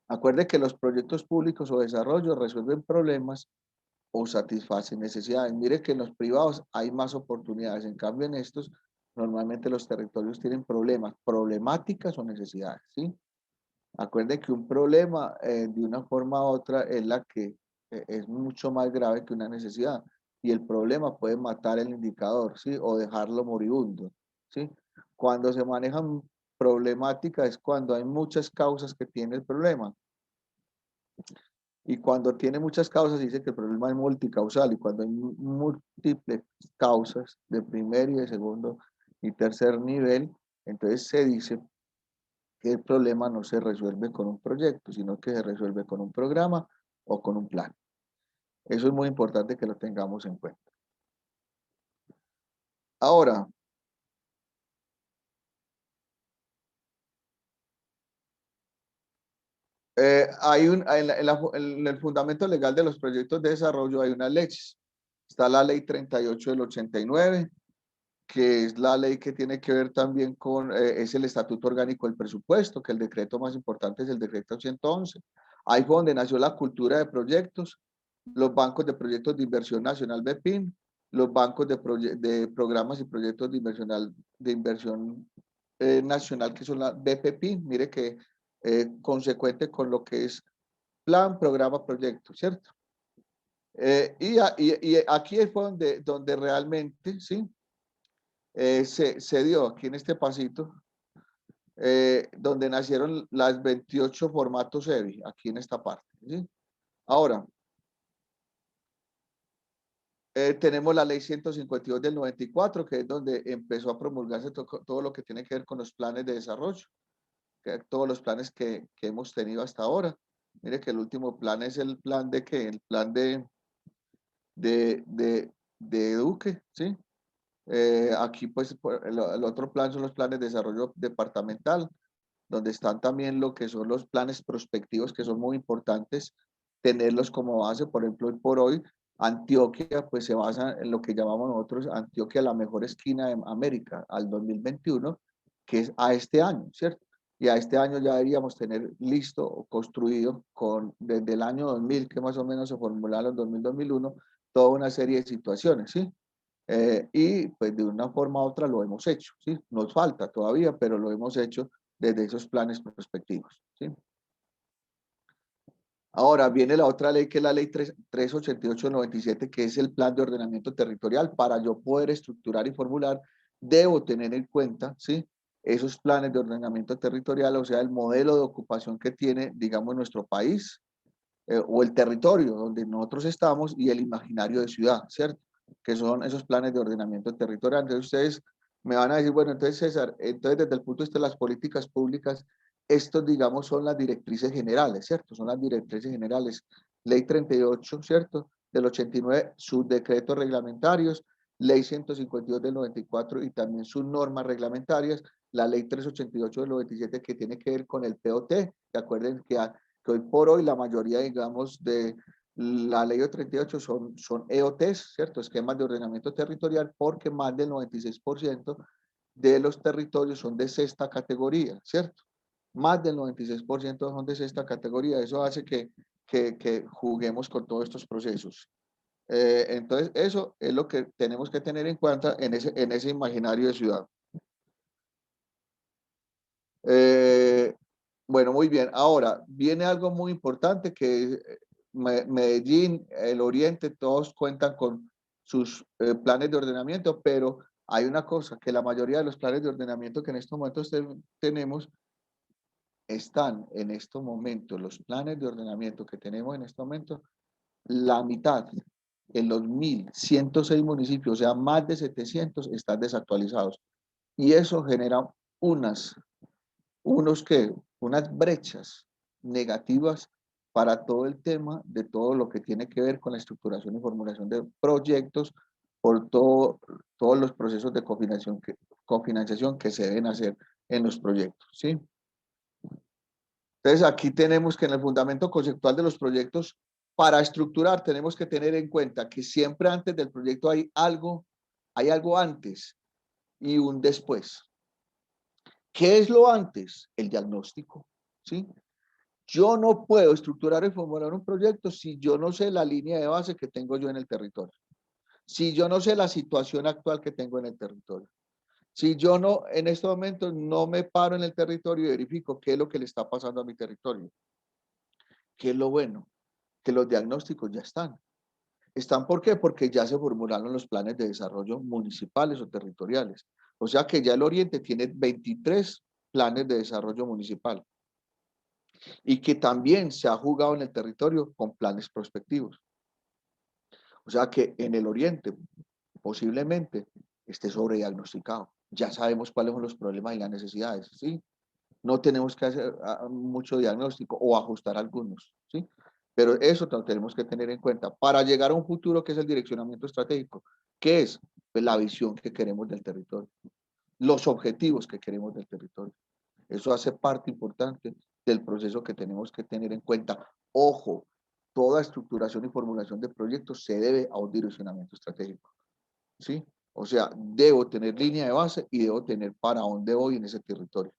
Acuerde que los proyectos públicos o desarrollo resuelven problemas o satisfacen necesidades. Mire que en los privados hay más oportunidades, en cambio en estos normalmente los territorios tienen problemas, problemáticas o necesidades, ¿sí? Acuerde que un problema de una forma u otra es la que es mucho más grave que una necesidad, y el problema puede matar el indicador, ¿sí? O dejarlo moribundo, ¿sí? Cuando se manejan problemáticas es cuando hay muchas causas que tiene el problema. Y cuando tiene muchas causas, dice que el problema es multicausal. Y cuando hay múltiples causas de primer y de segundo y tercer nivel, entonces se dice que el problema no se resuelve con un proyecto, sino que se resuelve con un programa o con un plan. Eso es muy importante que lo tengamos en cuenta. Ahora, en el fundamento legal de los proyectos de desarrollo hay unas leyes. Está la ley 38 del 89, que es la ley que tiene que ver también con, es el Estatuto Orgánico del Presupuesto, que el decreto más importante es el decreto 111. Ahí fue donde nació la cultura de proyectos, los bancos de proyectos de inversión nacional BPIN, los bancos de programas y proyectos de inversión nacional, que son la BPPIN. Mire que consecuente con lo que es plan, programa, proyecto, ¿cierto? Y aquí fue donde realmente, ¿sí? Se dio aquí en este pasito, donde nacieron las 28 formatos EBI, aquí en esta parte, ¿sí? Ahora, tenemos la ley 152 del 94, que es donde empezó a promulgarse todo lo que tiene que ver con los planes de desarrollo, todos los planes que hemos tenido hasta ahora. Mire que el último plan es el plan de que, el plan de, de, de Duque, ¿sí? Aquí pues el otro plan son los planes de desarrollo departamental, donde están también lo que son los planes prospectivos, que son muy importantes tenerlos como base. Por ejemplo, hoy por hoy, Antioquia pues se basa en lo que llamamos nosotros Antioquia la mejor esquina de América al 2021, que es a este año, ¿cierto? Y a este año ya deberíamos tener listo o construido desde el año 2000, que más o menos se formularon en 2000-2001, toda una serie de situaciones, ¿sí? Y pues de una forma u otra lo hemos hecho, ¿sí? Nos falta todavía, pero lo hemos hecho desde esos planes prospectivos, ¿sí? Ahora viene la otra ley, que es la ley 388-97, que es el plan de ordenamiento territorial. Para yo poder estructurar y formular, debo tener en cuenta, ¿sí? Esos planes de ordenamiento territorial, o sea, el modelo de ocupación que tiene, digamos, nuestro país, o el territorio donde nosotros estamos, y el imaginario de ciudad, ¿cierto? Que son esos planes de ordenamiento territorial. Entonces ustedes me van a decir, bueno, entonces César, entonces desde el punto de vista de las políticas públicas, estos, digamos, son las directrices generales, ¿cierto? Son las directrices generales. Ley 38, ¿cierto? Del 89, sus decretos reglamentarios, Ley 152 del 94 y también sus normas reglamentarias, la Ley 388 del 97, que tiene que ver con el POT. ¿Se acuerden que hoy por hoy la mayoría, digamos, de la ley de 38 son EOTs, ¿cierto? Esquemas de ordenamiento territorial, porque más del 96% de los territorios son de sexta categoría, ¿cierto? Más del 96% son de sexta categoría. Eso hace que juguemos con todos estos procesos. Entonces, eso es lo que tenemos que tener en cuenta en ese imaginario de ciudad. Bueno, muy bien. Ahora, viene algo muy importante que Medellín, el Oriente, todos cuentan con sus planes de ordenamiento, pero hay una cosa, que la mayoría de los planes de ordenamiento que en estos momentos tenemos están en estos momentos, los planes de ordenamiento que tenemos en este momento, la mitad, en los 1.106 municipios, o sea, más de 700 están desactualizados. Y eso genera unas unos que, unas brechas negativas para todo el tema de todo lo que tiene que ver con la estructuración y formulación de proyectos por todos los procesos de cofinanciación que se deben hacer en los proyectos, ¿sí? Entonces aquí tenemos que en el fundamento conceptual de los proyectos, para estructurar tenemos que tener en cuenta que siempre antes del proyecto hay algo antes y un después. ¿Qué es lo antes? El diagnóstico, ¿sí? Yo no puedo estructurar y formular un proyecto si yo no sé la línea de base que tengo yo en el territorio, si yo no sé la situación actual que tengo en el territorio, si yo no, en estos momentos no me paro en el territorio y verifico qué es lo que le está pasando a mi territorio. ¿Qué es lo bueno? Que los diagnósticos ya están. ¿Están por qué? Porque ya se formularon los planes de desarrollo municipales o territoriales. O sea que ya el Oriente tiene 23 planes de desarrollo municipal y que también se ha jugado en el territorio con planes prospectivos. O sea que en el Oriente posiblemente esté sobrediagnosticado. Ya sabemos cuáles son los problemas y las necesidades, ¿sí? No tenemos que hacer mucho diagnóstico o ajustar algunos, ¿sí? Pero eso lo tenemos que tener en cuenta para llegar a un futuro que es el direccionamiento estratégico. ¿Qué es? Pues la visión que queremos del territorio, los objetivos que queremos del territorio. Eso hace parte importante del proceso que tenemos que tener en cuenta. Ojo, toda estructuración y formulación de proyectos se debe a un direccionamiento estratégico, ¿sí? O sea, debo tener línea de base y debo tener para dónde voy en ese territorio.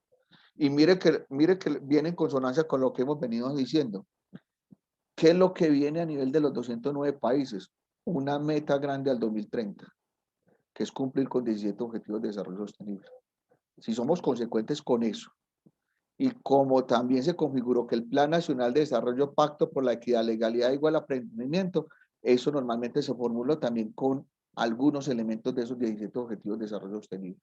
Y mire que viene en consonancia con lo que hemos venido diciendo. ¿Qué es lo que viene a nivel de los 209 países? Una meta grande al 2030, que es cumplir con 17 objetivos de desarrollo sostenible. Si somos consecuentes con eso, y como también se configuró que el Plan Nacional de Desarrollo Pacto por la Equidad, Legalidad e Igual Aprendimiento, eso normalmente se formuló también con algunos elementos de esos 17 Objetivos de Desarrollo Sostenible.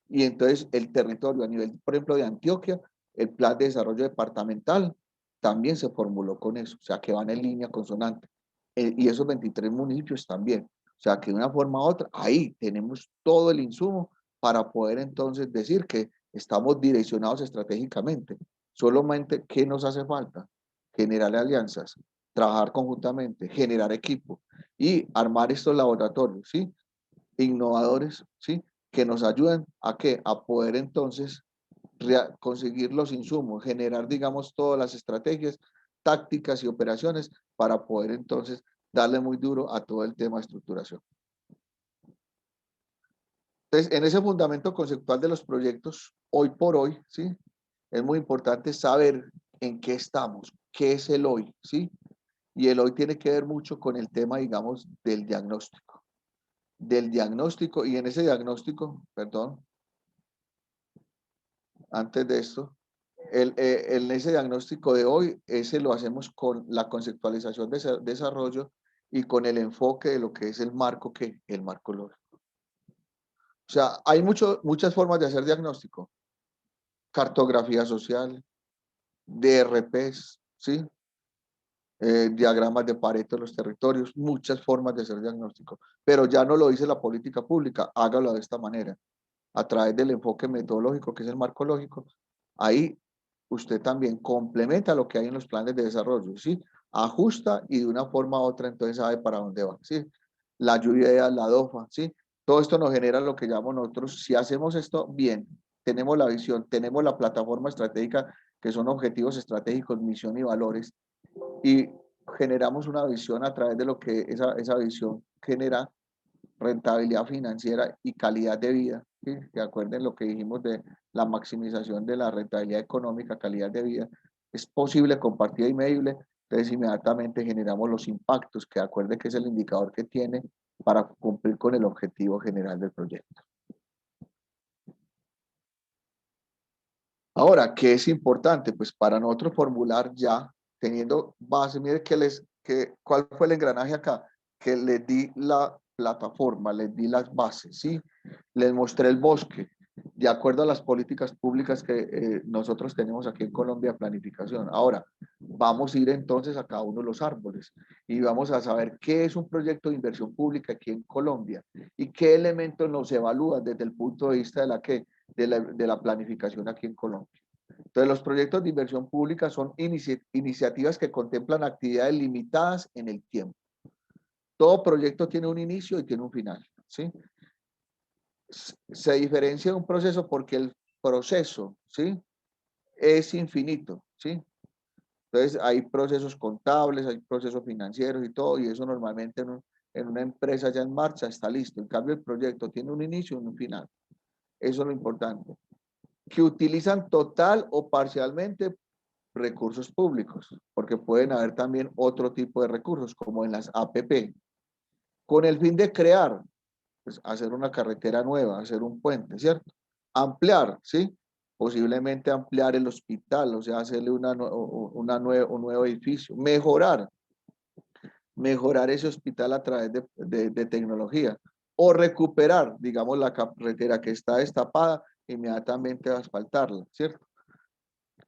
Y entonces el territorio a nivel, por ejemplo, de Antioquia, el Plan de Desarrollo Departamental también se formuló con eso, o sea, que van en línea consonante. Y esos 23 municipios también. O sea, que de una forma u otra, ahí tenemos todo el insumo para poder entonces decir que estamos direccionados estratégicamente. Solamente, ¿qué nos hace falta? Generar alianzas, trabajar conjuntamente, generar equipo y armar estos laboratorios, ¿sí? Innovadores, ¿sí? Que nos ayuden a qué? A poder entonces conseguir los insumos, generar, digamos, todas las estrategias, tácticas y operaciones para poder entonces darle muy duro a todo el tema de estructuración. Entonces, en ese fundamento conceptual de los proyectos, hoy por hoy, ¿sí? Es muy importante saber en qué estamos, qué es el hoy, ¿sí? Y el hoy tiene que ver mucho con el tema, digamos, del diagnóstico, y en ese diagnóstico, perdón, antes de esto, en ese diagnóstico de hoy, ese lo hacemos con la conceptualización de desarrollo y con el enfoque de lo que es el marco, que el marco lógico. O sea, hay muchas formas de hacer diagnóstico. Cartografía social, DRPs, ¿sí? Diagramas de Pareto de los territorios, muchas formas de hacer diagnóstico. Pero ya no lo dice la política pública, hágalo de esta manera, a través del enfoque metodológico, que es el marco lógico. Ahí usted también complementa lo que hay en los planes de desarrollo, ¿sí? Ajusta y de una forma u otra entonces sabe para dónde va, ¿sí? La lluvia, la DOFA, ¿sí? Todo esto nos genera lo que llamamos nosotros, si hacemos esto bien, tenemos la visión, tenemos la plataforma estratégica, que son objetivos estratégicos, misión y valores, y generamos una visión a través de lo que esa visión genera rentabilidad financiera y calidad de vida, ¿sí? Que acuerden lo que dijimos de la maximización de la rentabilidad económica, calidad de vida, es posible, compartida y medible, entonces inmediatamente generamos los impactos, que acuerden que es el indicador que tiene para cumplir con el objetivo general del proyecto. Ahora, ¿qué es importante? Pues para nosotros formular ya, teniendo base, mire cuál fue el engranaje acá, que les di la plataforma, les di las bases, ¿sí? Les mostré el bosque, de acuerdo a las políticas públicas que nosotros tenemos aquí en Colombia, planificación. Ahora, vamos a ir entonces a cada uno de los árboles y vamos a saber qué es un proyecto de inversión pública aquí en Colombia y qué elementos nos evalúan desde el punto de vista de la planificación aquí en Colombia. Entonces, los proyectos de inversión pública son iniciativas que contemplan actividades limitadas en el tiempo. Todo proyecto tiene un inicio y tiene un final, ¿sí? Se diferencia de un proceso porque el proceso, ¿sí? Es infinito, ¿sí? Entonces, hay procesos contables, hay procesos financieros y todo, y eso normalmente en una empresa ya en marcha está listo. En cambio, el proyecto tiene un inicio y un final. Eso es lo importante. Que utilizan total o parcialmente recursos públicos, porque pueden haber también otro tipo de recursos, como en las APP, con el fin de crear, pues, hacer una carretera nueva, hacer un puente, ¿cierto? Ampliar, ¿sí? Posiblemente ampliar el hospital, o sea, hacerle un nuevo edificio, mejorar ese hospital a través de tecnología, o recuperar, digamos, la carretera que está destapada, inmediatamente asfaltarla, ¿cierto?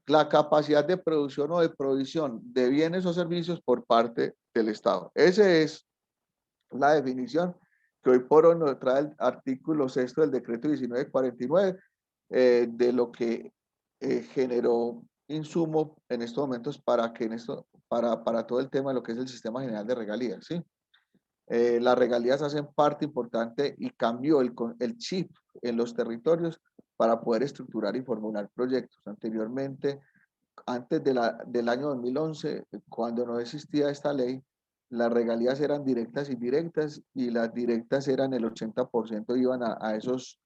La capacidad de producción o de provisión de bienes o servicios por parte del Estado. Esa es la definición que hoy por hoy nos trae el artículo 6 del decreto 1949 de lo que generó insumo en estos momentos para todo el tema de lo que es el sistema general de regalías, ¿sí? Las regalías hacen parte importante y cambió el chip en los territorios para poder estructurar y formular proyectos. Anteriormente, antes del año 2011, cuando no existía esta ley, las regalías eran directas y directas, y las directas eran el 80% iban a esos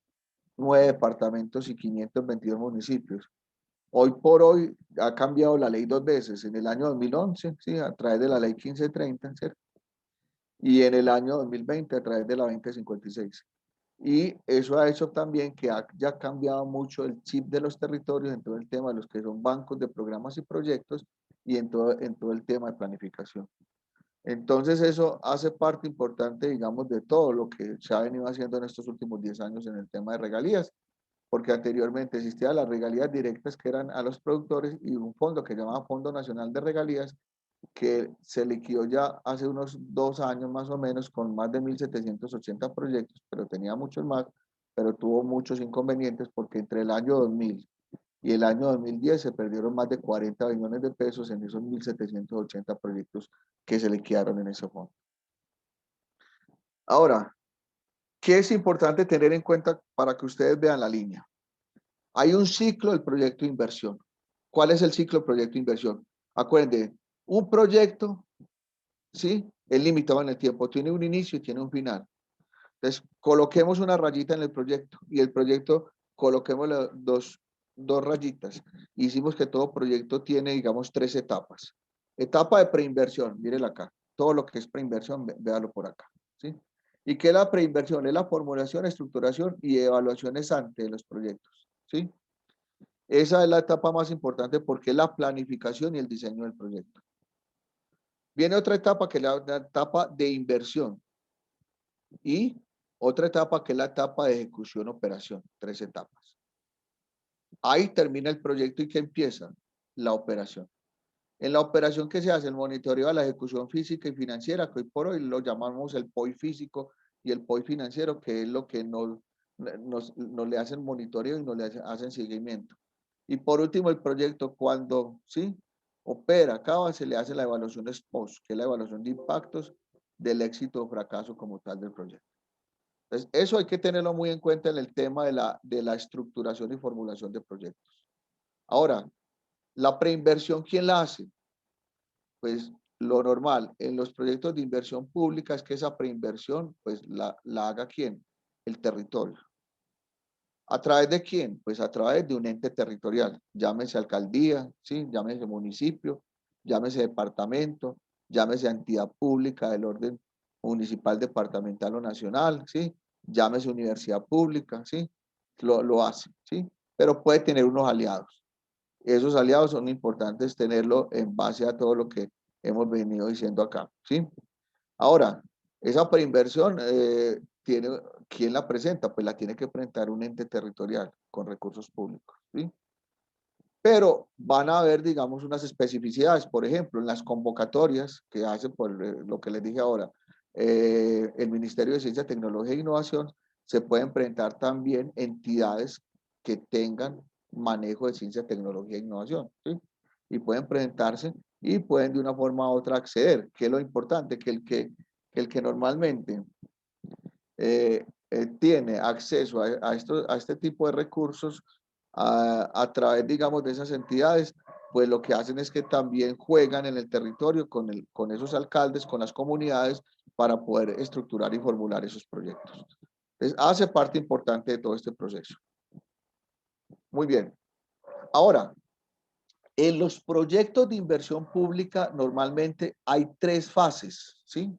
9 departamentos y 522 municipios. Hoy por hoy ha cambiado la ley 2 veces, en el año 2011, ¿sí? A través de la ley 1530, ¿cierto? Y en el año 2020 a través de la 2056. Y eso ha hecho también que haya cambiado mucho el chip de los territorios en todo el tema de los que son bancos de programas y proyectos y en todo el tema de planificación. Entonces eso hace parte importante, digamos, de todo lo que se ha venido haciendo en estos últimos 10 años en el tema de regalías, porque anteriormente existían las regalías directas que eran a los productores y un fondo que se llamaba Fondo Nacional de Regalías, que se liquidó ya hace unos 2 años más o menos con más de 1.780 proyectos, pero tenía muchos más, pero tuvo muchos inconvenientes porque entre el año 2000 y el año 2010 se perdieron más de 40 billones de pesos en esos 1.780 proyectos que se liquidaron en ese fondo. Ahora, ¿qué es importante tener en cuenta para que ustedes vean la línea? Hay un ciclo del proyecto de inversión. ¿Cuál es el ciclo del proyecto de inversión? Acuérdense, un proyecto, ¿sí? Es limitado en el tiempo, tiene un inicio y tiene un final. Entonces, coloquemos una rayita en el proyecto y el proyecto coloquemos dos rayitas. Hicimos que todo proyecto tiene, digamos, 3 etapas. Etapa de preinversión, mírela acá. Todo lo que es preinversión, véalo por acá, ¿sí? ¿Y qué es la preinversión? Es la formulación, estructuración y evaluaciones antes de los proyectos, ¿sí? Esa es la etapa más importante porque es la planificación y el diseño del proyecto. Viene otra etapa que es la etapa de inversión y otra etapa que es la etapa de ejecución operación, 3 etapas. Ahí termina el proyecto y ¿qué empieza? La operación. En la operación que se hace el monitoreo de la ejecución física y financiera, que hoy por hoy lo llamamos el POI físico y el POI financiero, que es lo que nos le hacen monitoreo y nos le hacen seguimiento. Y por último, el proyecto, cuando sí opera, acaba, se le hace la evaluación ex post, que es la evaluación de impactos del éxito o fracaso como tal del proyecto. Entonces, eso hay que tenerlo muy en cuenta en el tema de la estructuración y formulación de proyectos. Ahora, la preinversión, ¿quién la hace? Pues lo normal en los proyectos de inversión pública es que esa preinversión, pues la haga ¿quién? El territorio. ¿A través de quién? Pues a través de un ente territorial, llámese alcaldía, ¿sí? Llámese municipio, llámese departamento, llámese entidad pública del orden municipal, departamental o nacional, ¿sí? Llámese universidad pública, ¿sí? Lo hace, ¿sí? Pero puede tener unos aliados. Esos aliados son importantes tenerlo en base a todo lo que hemos venido diciendo acá, ¿sí? Ahora, esa preinversión tiene, ¿quién la presenta? Pues la tiene que presentar un ente territorial con recursos públicos, ¿sí? Pero van a haber, digamos, unas especificidades. Por ejemplo, en las convocatorias que hace por lo que les dije ahora, el Ministerio de Ciencia, Tecnología e Innovación, se pueden presentar también entidades que tengan manejo de ciencia, tecnología e innovación, ¿sí? Y pueden presentarse y pueden de una forma u otra acceder. ¿Qué es lo importante? Que el que normalmente tiene acceso a este tipo de recursos a través, digamos, de esas entidades, pues lo que hacen es que también juegan en el territorio con esos alcaldes, con las comunidades, para poder estructurar y formular esos proyectos. Entonces, hace parte importante de todo este proceso. Muy bien. Ahora, en los proyectos de inversión pública normalmente hay 3 fases, ¿sí?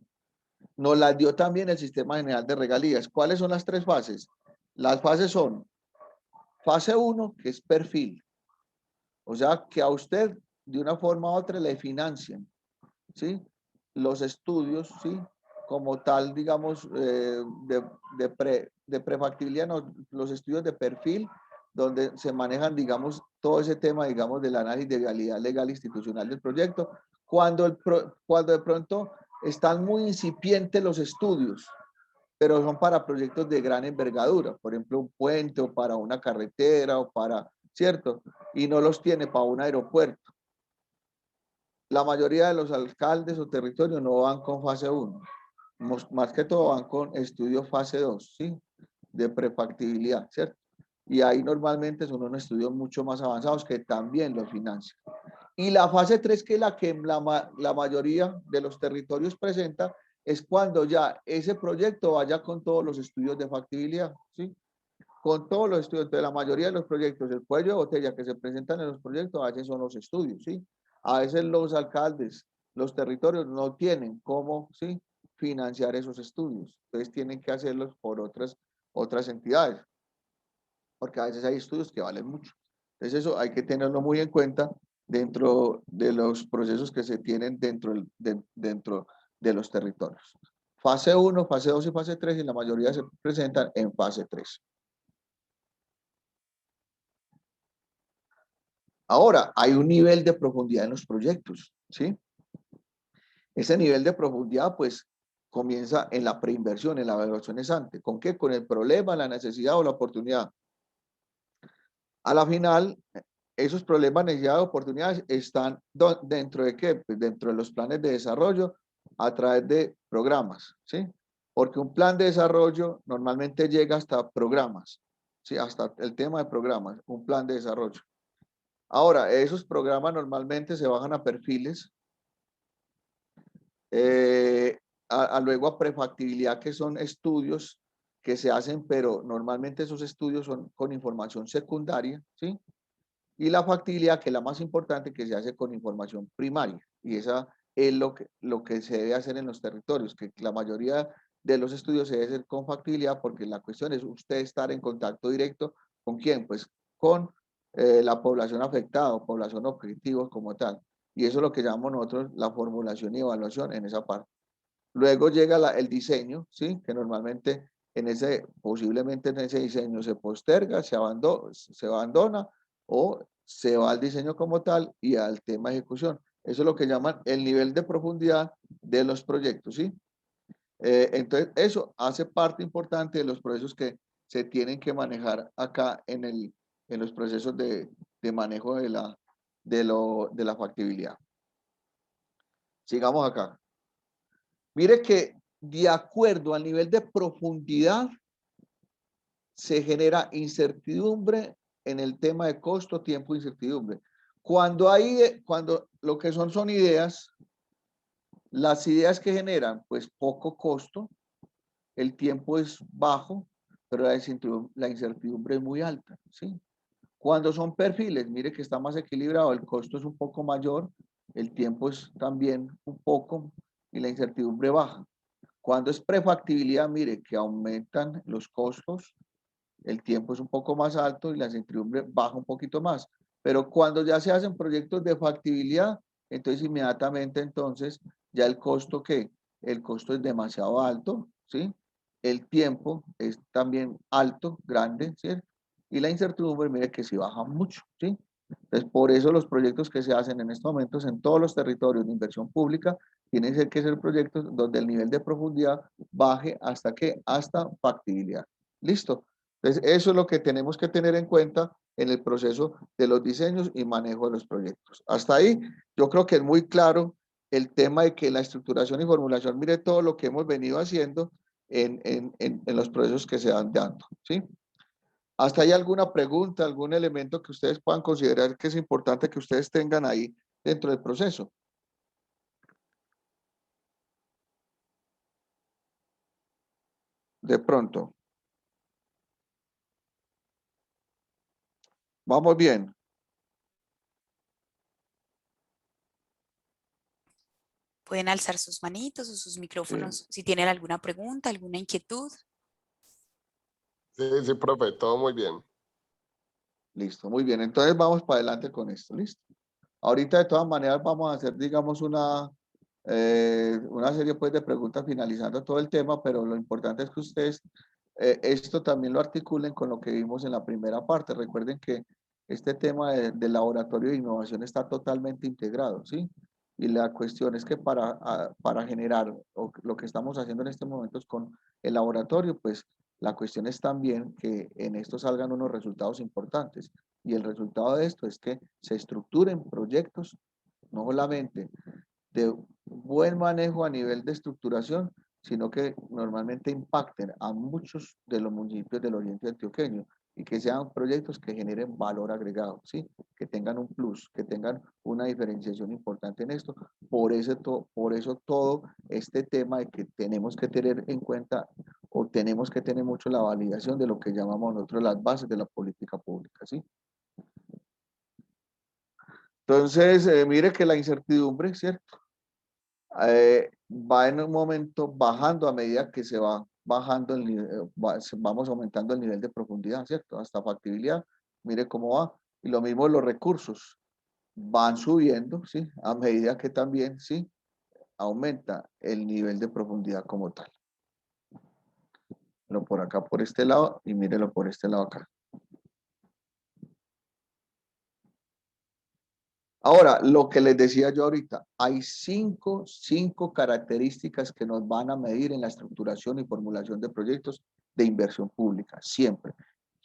Nos las dio también el Sistema General de Regalías. ¿Cuáles son las 3 fases? Las fases son fase 1, que es perfil. O sea, que a usted de una forma u otra le financian, ¿sí? Los estudios, ¿sí? Como tal, digamos, de prefactibilidad, no, los estudios de perfil, donde se manejan, digamos, todo ese tema, digamos, del análisis de viabilidad legal institucional del proyecto, cuando de pronto están muy incipientes los estudios, pero son para proyectos de gran envergadura, por ejemplo, un puente o para una carretera o para, ¿cierto? Y no los tiene para un aeropuerto. La mayoría de los alcaldes o territorios no van con fase 1, más que todo van con estudio fase 2, ¿sí? De prefactibilidad, ¿cierto? Y ahí normalmente son unos estudios mucho más avanzados que también los financian. Y la fase 3, que es la que la mayoría de los territorios presenta, es cuando ya ese proyecto vaya con todos los estudios de factibilidad, ¿sí? Con todos los estudios, de la mayoría de los proyectos, el cuello de botella que se presentan en los proyectos, a veces son los estudios, ¿sí? A veces los alcaldes, los territorios no tienen cómo, ¿sí? Financiar esos estudios. Entonces tienen que hacerlos por otras entidades, porque a veces hay estudios que valen mucho. Entonces eso hay que tenerlo muy en cuenta dentro de los procesos que se tienen dentro de los territorios. Fase 1, fase 2 y fase 3, y la mayoría se presentan en fase 3. Ahora, hay un nivel de profundidad en los proyectos, ¿sí? Ese nivel de profundidad, pues, comienza en la preinversión, en la evaluación ex ante. ¿Con qué? Con el problema, la necesidad o la oportunidad. A la final, esos problemas, necesidades, oportunidades están dentro de qué? Pues dentro de los planes de desarrollo a través de programas, ¿sí? Porque un plan de desarrollo normalmente llega hasta programas, ¿sí? Hasta el tema de programas, un plan de desarrollo. Ahora, esos programas normalmente se bajan a perfiles, luego a prefactibilidad, que son estudios que se hacen, pero normalmente esos estudios son con información secundaria, ¿sí? Y la factibilidad, que es la más importante, que se hace con información primaria. Y esa es lo que se debe hacer en los territorios, que la mayoría de los estudios se debe hacer con factibilidad, porque la cuestión es usted estar en contacto directo con quién, pues con la población afectada o población objetivo como tal. Y eso es lo que llamamos nosotros la formulación y evaluación en esa parte. Luego llega el diseño, ¿sí? Que normalmente posiblemente en ese diseño se posterga, se abandona o se va al diseño como tal y al tema de ejecución. Eso es lo que llaman el nivel de profundidad de los proyectos, ¿sí? Entonces, eso hace parte importante de los procesos que se tienen que manejar acá en los procesos de manejo de la factibilidad. Sigamos acá. Mire que de acuerdo al nivel de profundidad se genera incertidumbre en el tema de costo, tiempo e incertidumbre. Cuando lo que son ideas, las ideas que generan pues poco costo, el tiempo es bajo, pero la incertidumbre es muy alta, ¿sí? Cuando son perfiles, mire que está más equilibrado, el costo es un poco mayor, el tiempo es también un poco y la incertidumbre baja. Cuando es prefactibilidad, mire que aumentan los costos, el tiempo es un poco más alto y la incertidumbre baja un poquito más. Pero cuando ya se hacen proyectos de factibilidad, entonces inmediatamente entonces ya el costo que el costo es demasiado alto, ¿sí? El tiempo es también alto, grande, ¿cierto? Y la incertidumbre, mire que sí baja mucho, ¿sí? Entonces, por eso los proyectos que se hacen en estos momentos en todos los territorios de inversión pública tienen que ser proyectos donde el nivel de profundidad baje hasta qué, hasta factibilidad. ¿Listo? Entonces, eso es lo que tenemos que tener en cuenta en el proceso de los diseños y manejo de los proyectos. Hasta ahí, yo creo que es muy claro el tema de que la estructuración y formulación, mire todo lo que hemos venido haciendo en los procesos que se van dando, ¿sí? ¿Hasta ahí alguna pregunta, algún elemento que ustedes puedan considerar que es importante que ustedes tengan ahí dentro del proceso? De pronto, vamos bien. Pueden alzar sus manitos o sus Sí, micrófonos si tienen alguna pregunta, alguna inquietud. Sí, sí, profe, todo muy bien. listo, muy bien. Entonces vamos para adelante con esto, listo. Ahorita de todas maneras vamos a hacer, digamos, una serie pues, de preguntas finalizando todo el tema, pero lo importante es que ustedes esto también lo articulen con lo que vimos en la primera parte. Recuerden que este tema del laboratorio de innovación está totalmente integrado, ¿sí? Y la cuestión es que para generar lo que estamos haciendo en este momento es con el laboratorio, pues la cuestión es también que en esto salgan unos resultados importantes. Y el resultado de esto es que se estructuren proyectos, no solamente de buen manejo a nivel de estructuración, sino que normalmente impacten a muchos de los municipios del oriente antioqueño y que sean proyectos que generen valor agregado, ¿sí? Que tengan un plus, que tengan una diferenciación importante en esto. Por eso todo este tema de que tenemos que tener en cuenta o tenemos que tener mucho la validación de lo que llamamos nosotros las bases de la política pública, ¿sí? Entonces, mire que la incertidumbre, ¿cierto? Va en un momento bajando a medida que se va bajando el nivel, vamos aumentando el nivel de profundidad, ¿cierto? Hasta factibilidad, mire cómo va. Y lo mismo los recursos van subiendo, ¿sí? A medida que también, ¿sí? Aumenta el nivel de profundidad como tal. Lo por acá, por este lado, y mírelo por este lado acá. Ahora, lo que les decía yo ahorita, hay cinco características que nos van a medir en la estructuración y formulación de proyectos de inversión pública, siempre.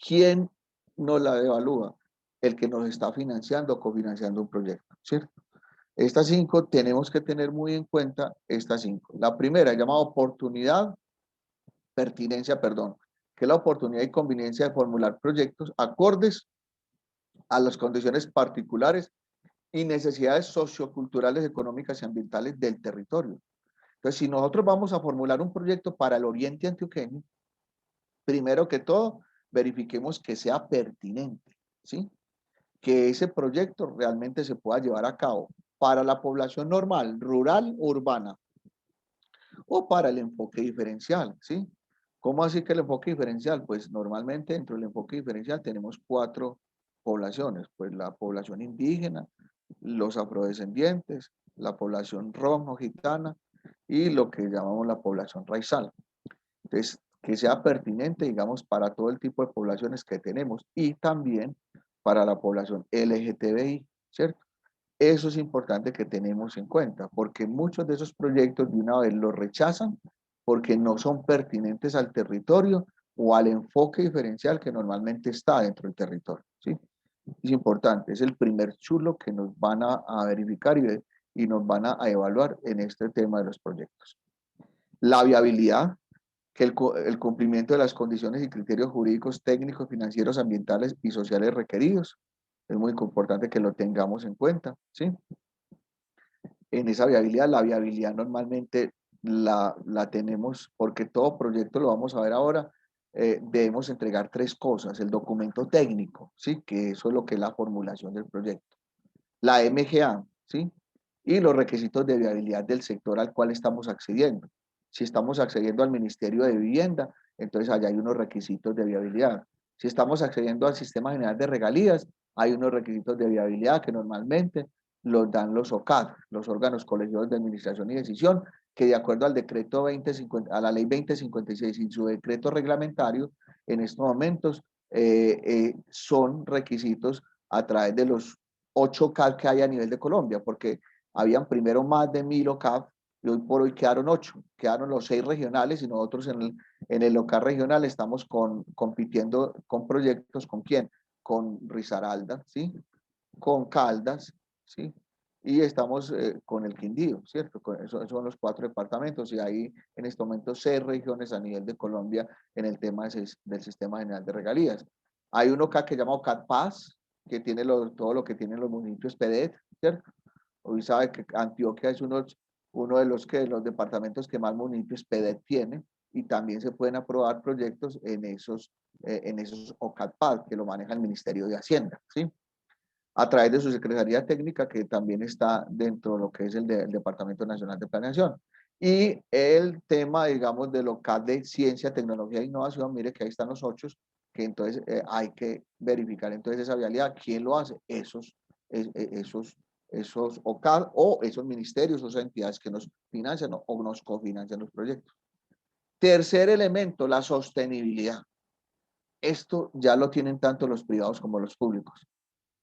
¿Quién nos la evalúa? El que nos está financiando o cofinanciando un proyecto, ¿cierto? Estas cinco tenemos que tener muy en cuenta estas cinco. La primera, llamada oportunidad, pertinencia, perdón, que es la oportunidad y conveniencia de formular proyectos acordes a las condiciones particulares y necesidades socioculturales, económicas y ambientales del territorio. Entonces, si nosotros vamos a formular un proyecto para el oriente antioqueño, primero que todo, verifiquemos que sea pertinente, ¿sí? Que ese proyecto realmente se pueda llevar a cabo para la población normal, rural o urbana, o para el enfoque diferencial, ¿sí? ¿Cómo así que el enfoque diferencial? Pues normalmente dentro del enfoque diferencial tenemos cuatro poblaciones, pues la población indígena, los afrodescendientes, la población rojo gitana y lo que llamamos la población raizal. Entonces, que sea pertinente, digamos, para todo el tipo de poblaciones que tenemos y también para la población LGTBI, ¿cierto? Eso es importante que tenemos en cuenta, porque muchos de esos proyectos de una vez los rechazan porque no son pertinentes al territorio o al enfoque diferencial que normalmente está dentro del territorio, ¿sí? Es importante, es el primer chulo que nos van a verificar y nos van a evaluar en este tema de los proyectos. La viabilidad, que el cumplimiento de las condiciones y criterios jurídicos, técnicos, financieros, ambientales y sociales requeridos. Es muy importante que lo tengamos en cuenta, ¿sí? En esa viabilidad, la viabilidad normalmente la tenemos porque todo proyecto, lo vamos a ver ahora, debemos entregar 3 cosas: el documento técnico, ¿sí? Que eso es lo que es la formulación del proyecto, la MGA, ¿sí? Y los requisitos de viabilidad del sector al cual estamos accediendo. Si estamos accediendo al Ministerio de Vivienda, entonces allá hay unos requisitos de viabilidad. Si estamos accediendo al Sistema General de Regalías, hay unos requisitos de viabilidad que normalmente los dan los OCAD, los órganos colegiados de administración y decisión, que de acuerdo al decreto 2050, a la ley 2056 y su decreto reglamentario, en estos momentos son requisitos a través de los 8 CAD que hay a nivel de Colombia, porque habían primero más de 1000 OCAD y hoy por hoy quedaron 8, quedaron los 6 regionales y nosotros en el local regional estamos compitiendo con proyectos. ¿Con quién? Con Risaralda, ¿sí? Con Caldas, ¿sí? Y estamos con el Quindío, ¿cierto? Esos son los 4 departamentos y hay en este momento 6 regiones a nivel de Colombia en el tema del Sistema General de Regalías. Hay uno acá que se llama OCAD Paz, que tiene todo lo que tienen los municipios PEDET, ¿cierto? Hoy sabe que Antioquia es uno de los departamentos que más municipios PEDET tiene y también se pueden aprobar proyectos en esos OCAD Paz, que lo maneja el Ministerio de Hacienda, ¿sí? A través de su Secretaría Técnica, que también está dentro de lo que es el Departamento Nacional de Planeación. Y el tema, digamos, de local de ciencia, tecnología e innovación, mire que ahí están los 8, que entonces hay que verificar entonces esa viabilidad. ¿Quién lo hace? Esos OCAD o esos ministerios o esas entidades que nos financian o nos cofinancian los proyectos. Tercer elemento, la sostenibilidad. Esto ya lo tienen tanto los privados como los públicos.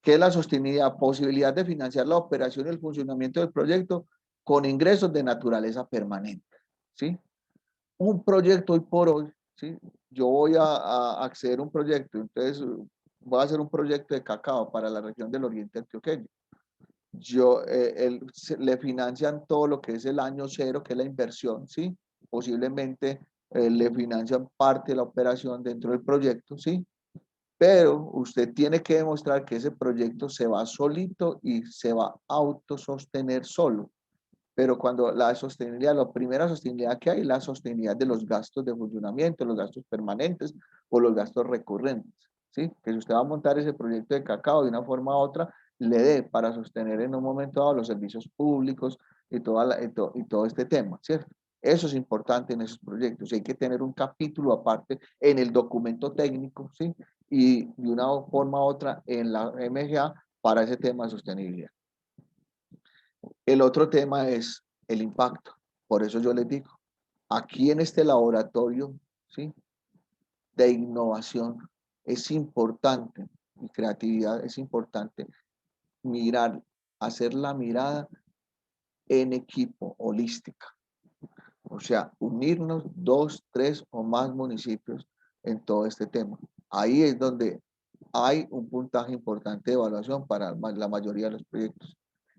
¿Qué es la sostenibilidad? Posibilidad de financiar la operación y el funcionamiento del proyecto con ingresos de naturaleza permanente, ¿sí? Un proyecto hoy por hoy, ¿sí? Yo voy a acceder a un proyecto, entonces voy a hacer un proyecto de cacao para la región del oriente antioqueño. Le financian todo lo que es el año cero, que es la inversión, ¿sí? Posiblemente le financian parte de la operación dentro del proyecto, ¿sí? Pero usted tiene que demostrar que ese proyecto se va solito y se va a autosostener solo. Pero cuando la sostenibilidad, la primera sostenibilidad que hay es la sostenibilidad de los gastos de funcionamiento, los gastos permanentes o los gastos recurrentes, ¿sí? Que si usted va a montar ese proyecto de cacao de una forma u otra, le dé para sostener en un momento dado los servicios públicos y todo este tema, ¿cierto? Eso es importante en esos proyectos. Hay que tener un capítulo aparte en el documento técnico, ¿sí? Y de una forma u otra en la MGA para ese tema de sostenibilidad. El otro tema es el impacto. Por eso yo les digo, aquí en este laboratorio, ¿sí?, de innovación es importante, y creatividad es importante, mirar, hacer la mirada en equipo, holística. O sea, unirnos 2, 3 o más municipios en todo este tema. Ahí es donde hay un puntaje importante de evaluación para la mayoría de los proyectos.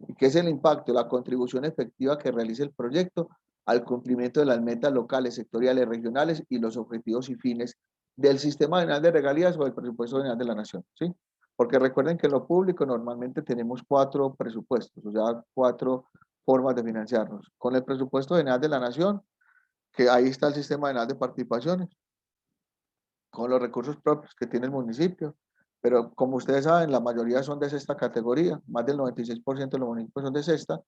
¿Y qué es el impacto? La contribución efectiva que realice el proyecto al cumplimiento de las metas locales, sectoriales, regionales y los objetivos y fines del Sistema General de Regalías o del Presupuesto General de la Nación, ¿sí? Porque recuerden que en lo público normalmente tenemos 4 presupuestos, o sea, 4 formas de financiarnos. Con el Presupuesto General de la Nación, que ahí está el Sistema General de Participaciones, con los recursos propios que tiene el municipio, pero como ustedes saben, la mayoría son de sexta categoría, más del 96% de los municipios son de sexta,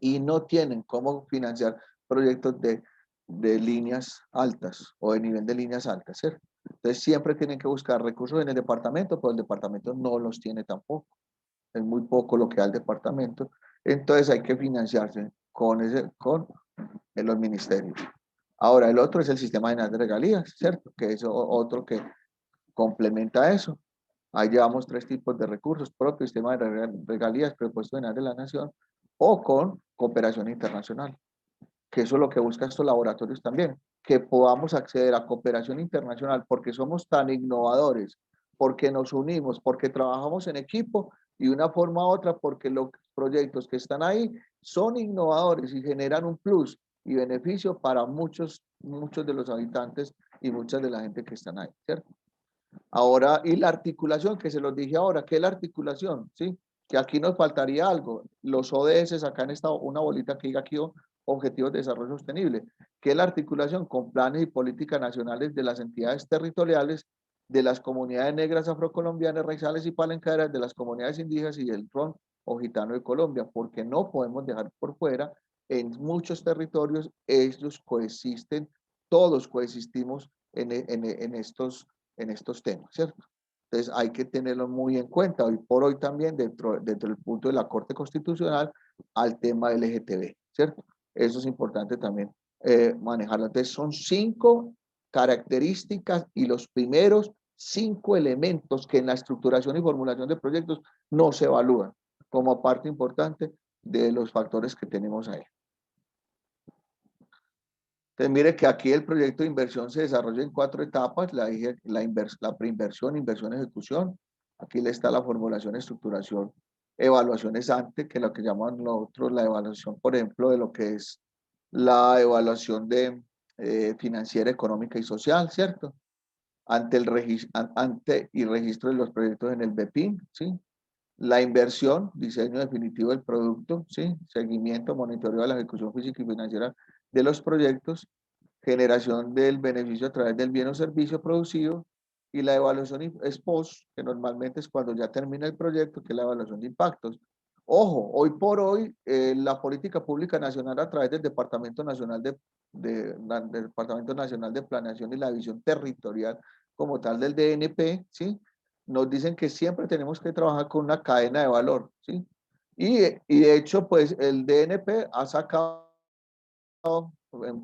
y no tienen cómo financiar proyectos de líneas altas o de nivel de líneas altas, ¿cierto? Entonces siempre tienen que buscar recursos en el departamento, pero el departamento no los tiene tampoco. Es muy poco lo que da el departamento. Entonces hay que financiarse con los ministerios. Ahora, el otro es el Sistema General de Regalías, ¿cierto? Que es otro que complementa eso. Ahí llevamos 3 tipos de recursos: propio, Sistema de Regalías, Presupuesto General de la Nación, o con cooperación internacional, que eso es lo que buscan estos laboratorios también, que podamos acceder a cooperación internacional porque somos tan innovadores, porque nos unimos, porque trabajamos en equipo y de una forma u otra porque los proyectos que están ahí son innovadores y generan un plus y beneficio para muchos de los habitantes y mucha de la gente que están ahí, ¿cierto? Ahora, y la articulación, que se los dije ahora, ¿qué es la articulación? ¿Sí? Que aquí nos faltaría algo. Los ODS, acá en esta, una bolita que diga aquí, Objetivos de Desarrollo Sostenible. que es la articulación con planes y políticas nacionales de las entidades territoriales, de las comunidades negras, afrocolombianas, raizales y palenqueras, de las comunidades indígenas y del ron o gitano de Colombia, porque no podemos dejar por fuera, en muchos territorios ellos coexisten, todos coexistimos en estos temas, ¿cierto? Entonces hay que tenerlo muy en cuenta hoy por hoy también dentro del punto de la Corte Constitucional al tema LGTB, ¿cierto? Eso es importante también manejarlo. Entonces son 5 características y los primeros 5 elementos que en la estructuración y formulación de proyectos no se evalúan como parte importante de los factores que tenemos ahí. Entonces, mire que aquí el proyecto de inversión se desarrolla en 4 etapas, la preinversión, inversión, ejecución. Aquí le está la formulación, estructuración, evaluaciones ante, que es lo que llaman nosotros la evaluación, por ejemplo, de lo que es la evaluación de financiera, económica y social, ¿cierto? Ante y registro de los proyectos en el BEPIN, ¿sí? La inversión, diseño definitivo del producto, ¿sí? Seguimiento, monitoreo de la ejecución física y financiera de los proyectos, generación del beneficio a través del bien o servicio producido, y la evaluación ex post, que normalmente es cuando ya termina el proyecto, que es la evaluación de impactos. Ojo, hoy por hoy, la política pública nacional a través del Departamento Nacional del Departamento Nacional de Planeación y la Visión Territorial como tal del DNP, ¿sí? Nos dicen que siempre tenemos que trabajar con una cadena de valor, ¿sí? Y de hecho, pues el DNP ha sacado,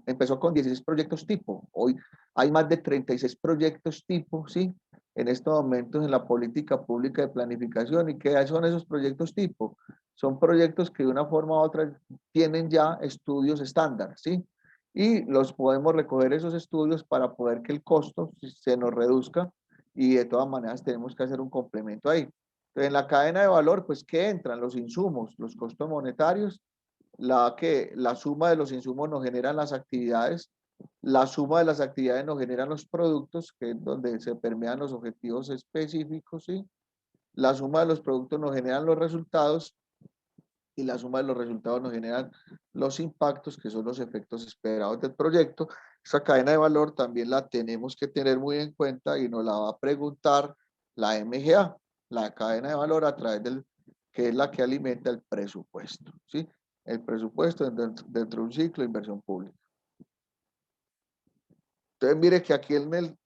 empezó con 16 proyectos tipo, hoy hay más de 36 proyectos tipo, ¿sí? En estos momentos en la política pública de planificación. ¿Y qué son esos proyectos tipo? Son proyectos que de una forma u otra tienen ya estudios estándar, ¿sí? Y los podemos recoger esos estudios para poder que el costo se nos reduzca, y de todas maneras tenemos que hacer un complemento ahí. Entonces, en la cadena de valor, pues, ¿qué entran? Los insumos, los costos monetarios, la suma de los insumos nos generan las actividades, la suma de las actividades nos generan los productos, que es donde se permean los objetivos específicos, ¿sí? La suma de los productos nos generan los resultados, y la suma de los resultados nos generan los impactos, que son los efectos esperados del proyecto. Esa cadena de valor también la tenemos que tener muy en cuenta y nos la va a preguntar la MGA, la cadena de valor a través que es la que alimenta el presupuesto, ¿sí? El presupuesto dentro de un ciclo de inversión pública. Entonces, mire que aquí en el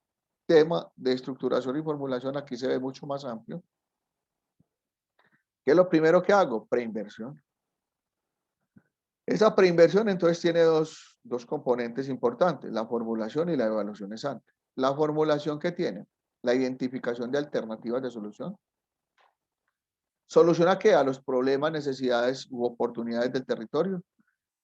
tema de estructuración y formulación, aquí se ve mucho más amplio. ¿Qué es lo primero que hago? Preinversión. Esa preinversión entonces tiene dos componentes importantes, la formulación y la evaluación ex ante. La formulación, ¿qué tiene? La identificación de alternativas de solución. ¿Soluciona qué? A los problemas, necesidades u oportunidades del territorio.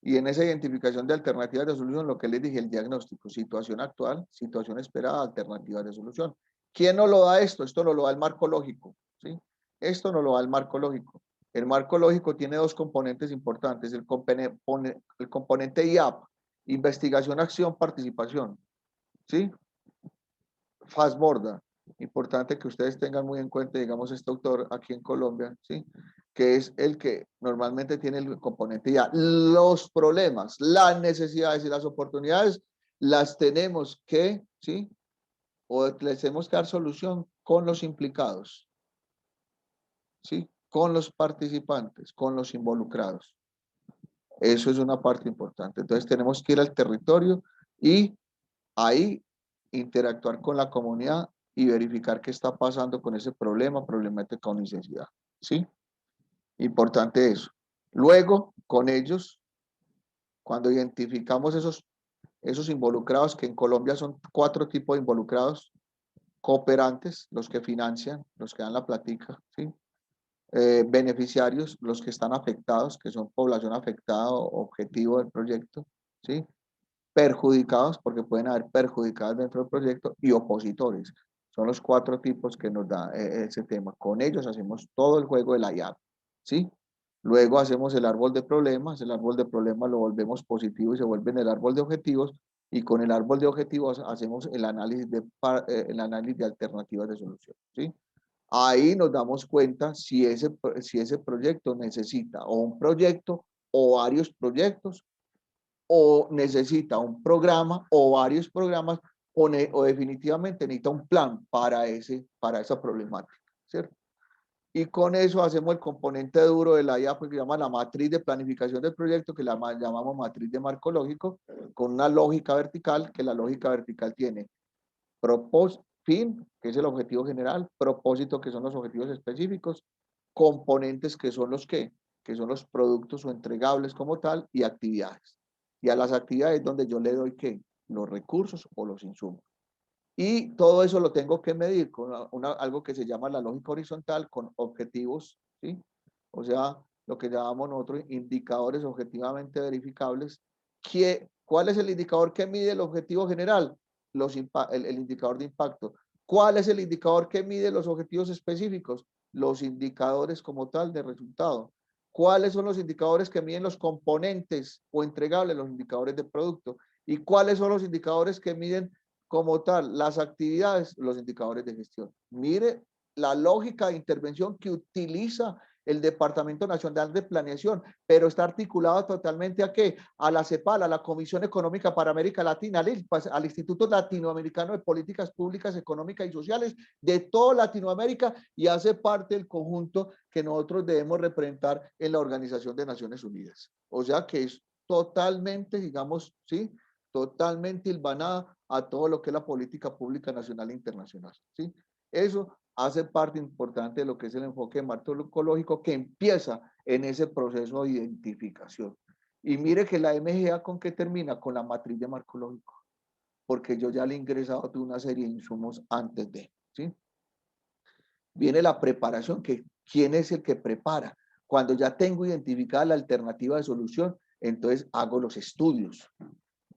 Y en esa identificación de alternativas de solución, lo que les dije, el diagnóstico, situación actual, situación esperada, alternativas de solución. ¿Quién nos lo da esto? Esto nos lo da el marco lógico, ¿sí? Esto nos lo da el marco lógico. El marco lógico tiene 2 componentes importantes, el componente IAP, investigación, acción, participación, ¿sí? FASBORDA, importante que ustedes tengan muy en cuenta, digamos, este autor aquí en Colombia, ¿sí? Que es el que normalmente tiene el componente IAP. Los problemas, las necesidades y las oportunidades las tenemos que, ¿sí? O les tenemos que dar solución con los implicados, ¿sí? Con los participantes, con los involucrados. Eso es una parte importante. Entonces tenemos que ir al territorio y ahí interactuar con la comunidad y verificar qué está pasando con ese problemática o necesidad, ¿sí? Importante eso. Luego, con ellos, cuando identificamos esos involucrados, que en Colombia son 4 tipos de involucrados: cooperantes, los que financian, los que dan la platica, ¿sí? Beneficiarios, los que están afectados, que son población afectada o objetivo del proyecto, ¿sí? Perjudicados, porque pueden haber perjudicados dentro del proyecto, y opositores. Son los 4 tipos que nos da ese tema. Con ellos hacemos todo el juego de la IAP, ¿sí? Luego hacemos el árbol de problemas, el árbol de problemas lo volvemos positivo y se vuelve en el árbol de objetivos, y con el árbol de objetivos hacemos el análisis de alternativas de solución, ¿sí? Ahí nos damos cuenta si ese proyecto necesita o un proyecto o varios proyectos, o necesita un programa o varios programas o definitivamente necesita un plan para esa problemática, ¿cierto? Y con eso hacemos el componente duro de la IA, pues, que se llama la matriz de planificación del proyecto, que la llamamos matriz de marco lógico, con una lógica vertical, que la lógica vertical tiene fin, que es el objetivo general, propósito, que son los objetivos específicos, componentes, que son que son los productos o entregables como tal, y actividades. Y a las actividades donde yo le doy ¿qué? Los recursos o los insumos. Y todo eso lo tengo que medir con algo que se llama la lógica horizontal, con objetivos, ¿sí? O sea, lo que llamamos nosotros indicadores objetivamente verificables. ¿Cuál es el indicador que mide el objetivo general? El indicador de impacto. ¿Cuál es el indicador que mide los objetivos específicos? Los indicadores como tal de resultado. ¿Cuáles son los indicadores que miden los componentes o entregables, los indicadores de producto? ¿Y cuáles son los indicadores que miden como tal las actividades, los indicadores de gestión? Mire la lógica de intervención que utiliza el Departamento Nacional de Planeación, pero está articulado totalmente ¿a qué? A la CEPAL, a la Comisión Económica para América Latina, al Instituto Latinoamericano de Políticas Públicas Económicas y Sociales de toda Latinoamérica, y hace parte del conjunto que nosotros debemos representar en la Organización de Naciones Unidas. O sea que es totalmente, digamos, ¿sí? Totalmente hilvanada a todo lo que es la política pública nacional e internacional, ¿sí? Eso hace parte importante de lo que es el enfoque de marco ecológico, que empieza en ese proceso de identificación. Y mire que la MGA, ¿con qué termina? Con la matriz de marco lógico, porque yo ya le he ingresado de una serie de insumos antes de, ¿sí? Viene la preparación, que ¿quién es el que prepara? Cuando ya tengo identificada la alternativa de solución, entonces hago los estudios.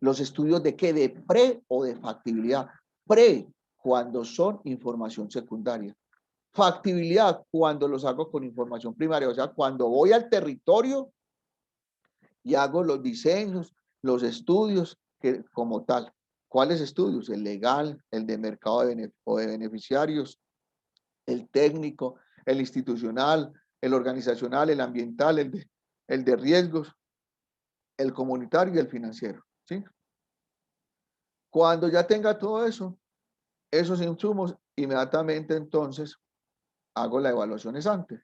¿Los estudios de qué? ¿De pre o de factibilidad? Pre, cuando son información secundaria. Factibilidad, cuando los hago con información primaria. O sea, cuando voy al territorio y hago los diseños, los estudios, que, como tal. ¿Cuáles estudios? El legal, el de mercado o de beneficiarios, el técnico, el institucional, el organizacional, el ambiental, el de riesgos, el comunitario y el financiero, ¿sí? Cuando ya tenga todo eso, esos insumos, inmediatamente entonces hago la evaluación ex ante,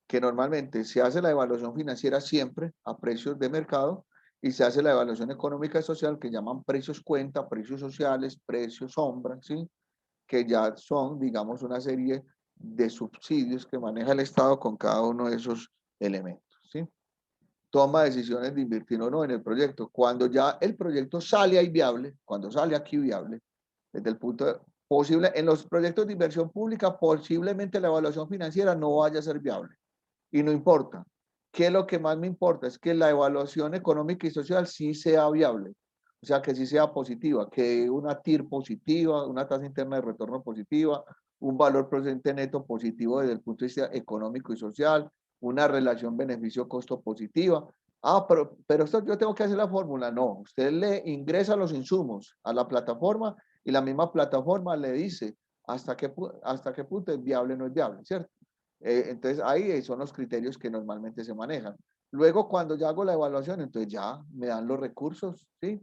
que normalmente se hace la evaluación financiera siempre a precios de mercado, y se hace la evaluación económica y social, que llaman precios cuenta, precios sociales, precios sombra, ¿sí? Que ya son, digamos, una serie de subsidios que maneja el Estado con cada uno de esos elementos, ¿sí? Toma decisiones de invertir o no en el proyecto. Cuando ya el proyecto sale ahí viable, cuando sale aquí viable, desde el punto de, posible, en los proyectos de inversión pública, posiblemente la evaluación financiera no vaya a ser viable. Y no importa. ¿Qué es lo que más me importa? Es que la evaluación económica y social sí sea viable. O sea, que sí sea positiva, que una TIR positiva, una tasa interna de retorno positiva, un valor presente neto positivo desde el punto de vista económico y social, una relación beneficio-costo positiva. Ah, pero esto yo tengo que hacer la fórmula. No, usted le ingresa los insumos a la plataforma y la misma plataforma le dice hasta qué punto es viable o no es viable, ¿cierto? Entonces ahí son los criterios que normalmente se manejan. Luego, cuando ya hago la evaluación, entonces ya me dan los recursos, ¿sí?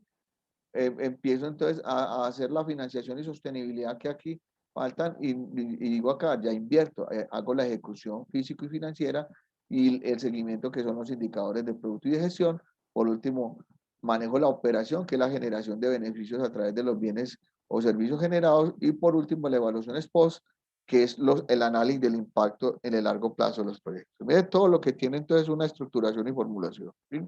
Empiezo entonces a hacer la financiación y sostenibilidad que aquí faltan, y digo acá, ya invierto, hago la ejecución físico y financiera y el seguimiento, que son los indicadores de producto y de gestión. Por último, manejo la operación, que es la generación de beneficios a través de los bienes o servicios generados, y por último la evaluación ex post, que es el análisis del impacto en el largo plazo de los proyectos. Mire todo lo que tiene entonces una estructuración y formulación, ¿sí?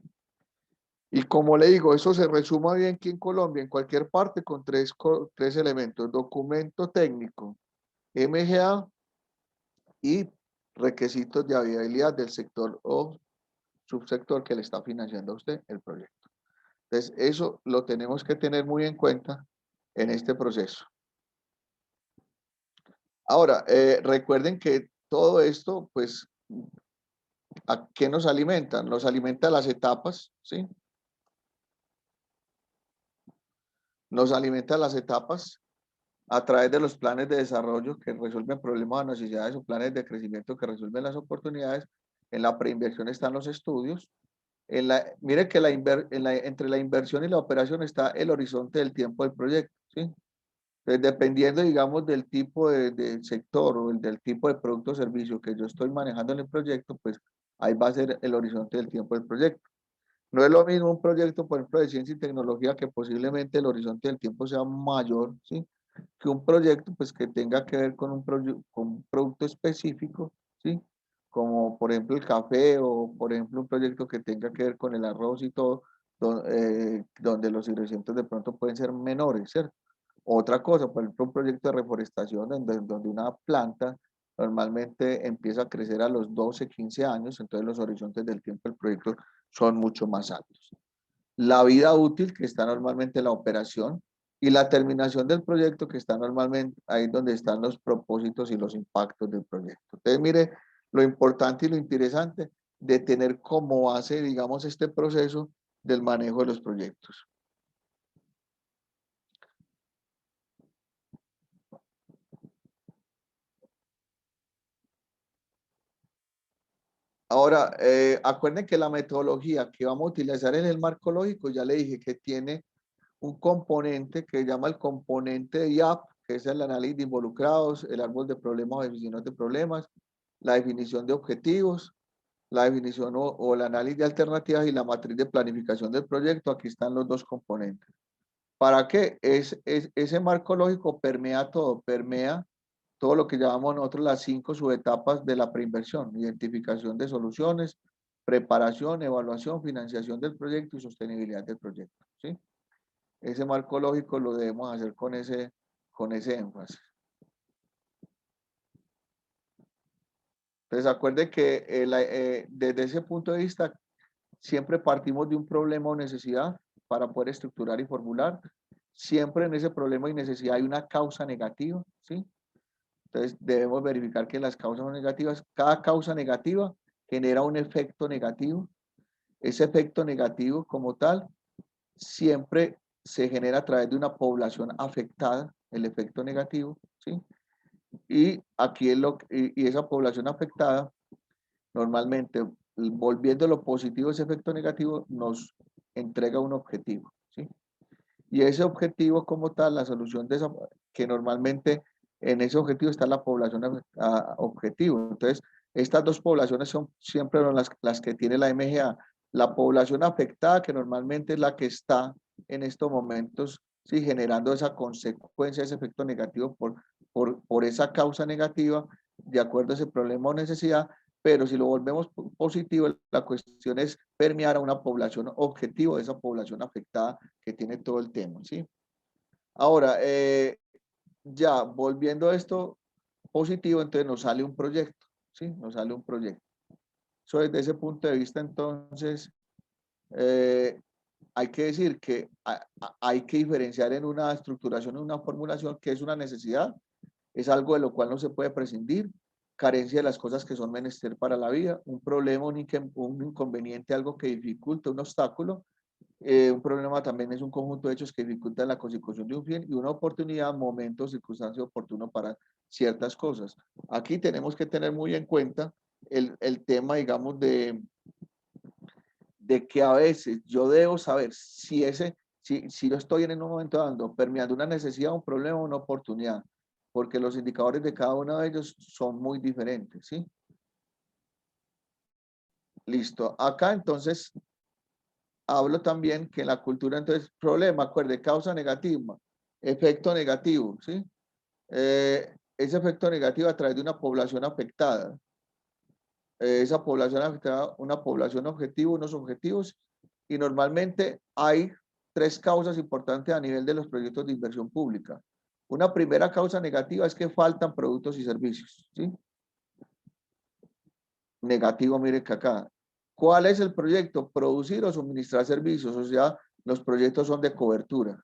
Y como le digo, eso se resuma bien aquí en Colombia, en cualquier parte, con tres elementos: documento técnico, MGA y requisitos de viabilidad del sector o subsector que le está financiando a usted el proyecto. Entonces, eso lo tenemos que tener muy en cuenta en este proceso. Ahora, recuerden que todo esto, pues, ¿a qué nos alimentan? Nos alimenta las etapas, ¿sí? Nos alimenta las etapas a través de los planes de desarrollo que resuelven problemas o necesidades, o planes de crecimiento que resuelven las oportunidades. En la preinversión están los estudios, Mire que entre la inversión y la operación está el horizonte del tiempo del proyecto, ¿sí? Entonces, dependiendo, digamos, del tipo de sector o del tipo de producto o servicio que yo estoy manejando en el proyecto, pues ahí va a ser el horizonte del tiempo del proyecto. No es lo mismo un proyecto, por ejemplo, de ciencia y tecnología, que posiblemente el horizonte del tiempo sea mayor, ¿sí? Que un proyecto, pues, que tenga que ver con con un producto específico, ¿sí? Como, por ejemplo, el café, o, por ejemplo, un proyecto que tenga que ver con el arroz y todo, donde los ingredientes de pronto pueden ser menores, ¿cierto? Otra cosa, por ejemplo, un proyecto de reforestación donde una planta normalmente empieza a crecer a los 12, 15 años, entonces los horizontes del tiempo del proyecto son mucho más altos. La vida útil, que está normalmente en la operación, y la terminación del proyecto, que está normalmente ahí donde están los propósitos y los impactos del proyecto. Entonces, mire lo importante y lo interesante de tener como base, digamos, este proceso del manejo de los proyectos. Ahora, acuerden que la metodología que vamos a utilizar en el marco lógico, ya le dije que tiene un componente que se llama el componente de IAP, que es el análisis de involucrados, el árbol de problemas o definición de problemas, la definición de objetivos, la definición o el análisis de alternativas y la matriz de planificación del proyecto. Aquí están los dos componentes. ¿Para qué? Ese marco lógico permea todo lo que llamamos nosotros las 5 subetapas de la preinversión: identificación de soluciones, preparación, evaluación, financiación del proyecto y sostenibilidad del proyecto, ¿sí? Ese marco lógico lo debemos hacer con ese énfasis. Entonces, acuerde que desde ese punto de vista siempre partimos de un problema o necesidad para poder estructurar y formular. Siempre en ese problema y necesidad hay una causa negativa, ¿sí? Entonces debemos verificar que las causas son negativas. Cada causa negativa genera un efecto negativo. Ese efecto negativo como tal siempre se genera a través de una población afectada, el efecto negativo, ¿sí? Y aquí y esa población afectada, normalmente, volviendo lo positivo, ese efecto negativo nos entrega un objetivo, ¿sí? Y ese objetivo como tal, la solución de esa, que normalmente en ese objetivo está la población objetivo. Entonces, estas dos poblaciones son siempre las que tiene la MGA. La población afectada, que normalmente es la que está en estos momentos, sí, generando esa consecuencia, ese efecto negativo por esa causa negativa, de acuerdo a ese problema o necesidad. Pero si lo volvemos positivo, la cuestión es permear a una población objetivo de esa población afectada que tiene todo el tema, ¿sí? Ahora, ya volviendo a esto positivo, entonces nos sale un proyecto, ¿sí? Nos sale un proyecto. So, desde ese punto de vista, entonces, hay que decir que hay que diferenciar en una estructuración, en una formulación, que es una necesidad, es algo de lo cual no se puede prescindir, carencia de las cosas que son menester para la vida, un problema, un inconveniente, algo que dificulta, un obstáculo. Un problema también es un conjunto de hechos que dificultan la consecución de un fin, y una oportunidad, momento, circunstancia oportuno para ciertas cosas. Aquí tenemos que tener muy en cuenta el tema, digamos, de que a veces yo debo saber si yo estoy en un momento dando, permeando una necesidad, un problema, una oportunidad, porque los indicadores de cada uno de ellos son muy diferentes, ¿sí? Listo. Acá entonces hablo también que en la cultura, entonces, problema, acuerde, causa negativa, efecto negativo, ¿sí? Ese efecto negativo a través de una población afectada. Esa población afectada, una población objetivo, unos objetivos, y normalmente hay 3 causas importantes a nivel de los proyectos de inversión pública. Una primera causa negativa es que faltan productos y servicios, ¿sí? Negativo, mire que acá. ¿Cuál es el proyecto? Producir o suministrar servicios, o sea, los proyectos son de cobertura.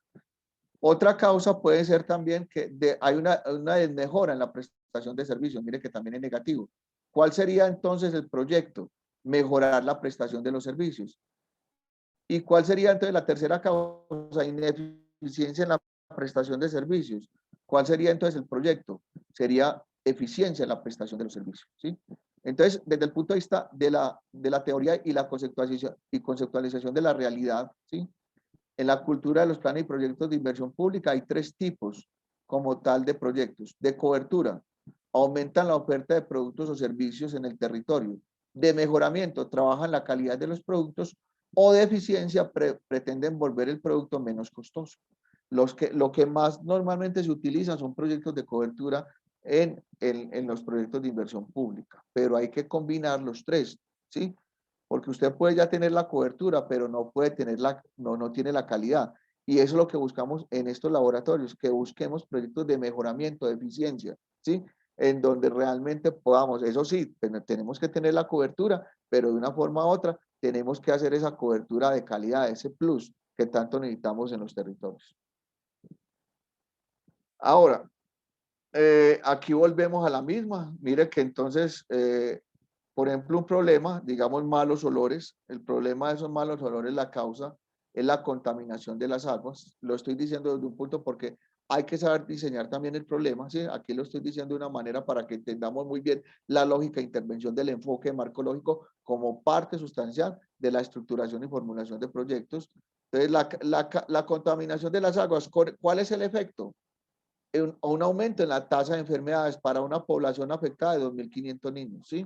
Otra causa puede ser también que hay una desmejora en la prestación de servicios, mire que también es negativo. ¿Cuál sería entonces el proyecto? Mejorar la prestación de los servicios. ¿Y cuál sería entonces la tercera causa? Ineficiencia en la prestación de servicios. ¿Cuál sería entonces el proyecto? Sería eficiencia en la prestación de los servicios, ¿sí? Entonces, desde el punto de vista de la teoría y la conceptualización de la realidad, ¿sí? En la cultura de los planes y proyectos de inversión pública hay tres tipos como tal de proyectos. De cobertura, aumentan la oferta de productos o servicios en el territorio. De mejoramiento, trabajan la calidad de los productos. O de eficiencia, pretenden volver el producto menos costoso. Lo que más normalmente se utiliza son proyectos de cobertura en los proyectos de inversión pública, pero hay que combinar los tres, ¿sí? Porque usted puede ya tener la cobertura, pero no puede tener no tiene la calidad. Y eso es lo que buscamos en estos laboratorios, que busquemos proyectos de mejoramiento, de eficiencia, ¿sí? En donde realmente podamos, eso sí, tenemos que tener la cobertura, pero de una forma u otra tenemos que hacer esa cobertura de calidad, ese plus que tanto necesitamos en los territorios. Ahora, aquí volvemos a la misma. Mire que entonces, por ejemplo, un problema, digamos malos olores, el problema de esos malos olores, la causa es la contaminación de las aguas. Lo estoy diciendo desde un punto porque hay que saber diseñar también el problema, ¿sí? Aquí lo estoy diciendo de una manera para que entendamos muy bien la lógica de intervención del enfoque de marco lógico como parte sustancial de la estructuración y formulación de proyectos. Entonces, la contaminación de las aguas, ¿cuál es el efecto? Un aumento en la tasa de enfermedades para una población afectada de 2.500 niños, ¿sí?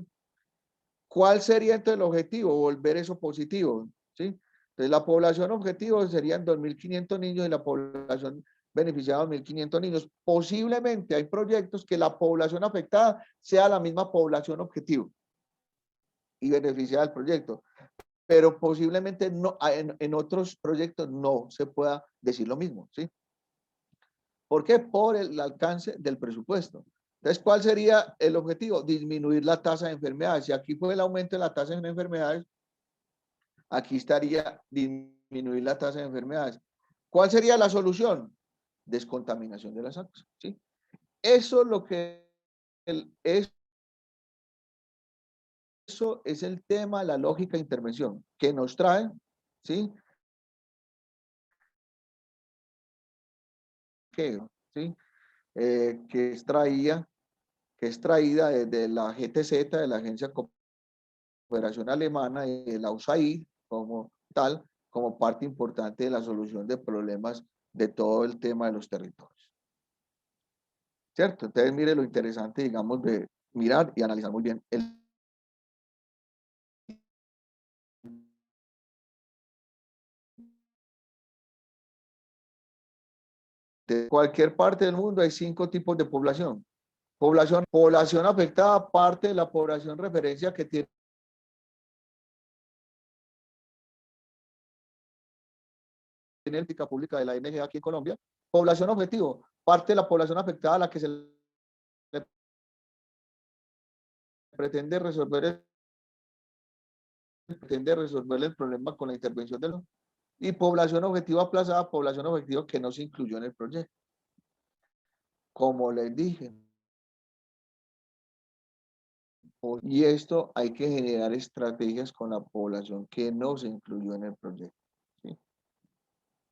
¿Cuál sería entonces el objetivo? Volver eso positivo, ¿sí? Entonces la población objetivo serían 2.500 niños y la población beneficiada 2.500 niños. Posiblemente hay proyectos que la población afectada sea la misma población objetivo y beneficiada del proyecto, pero posiblemente no, en otros proyectos no se pueda decir lo mismo, ¿sí? ¿Por qué? Por el alcance del presupuesto. Entonces, ¿cuál sería el objetivo? Disminuir la tasa de enfermedades. Si aquí fue el aumento de la tasa de enfermedades, aquí estaría disminuir la tasa de enfermedades. ¿Cuál sería la solución? Descontaminación de las aguas, ¿sí? Eso es lo que eso es el tema, la lógica de intervención que nos trae, ¿sí? ¿Sí? Que es traída desde la GTZ, de la Agencia Cooperación Alemana, y de la USAID como tal, como parte importante de la solución de problemas de todo el tema de los territorios. ¿Cierto? Entonces, mire lo interesante, digamos, de mirar y analizar muy bien de cualquier parte del mundo hay 5 tipos de población. Población afectada, parte de la población referencia que tiene política pública de la ING aquí en Colombia. Población objetivo, parte de la población afectada a la que se le pretende resolver el problema con la intervención de los. Y población objetiva aplazada, población objetiva que no se incluyó en el proyecto. Como les dije, y esto hay que generar estrategias con la población que no se incluyó en el proyecto, ¿sí?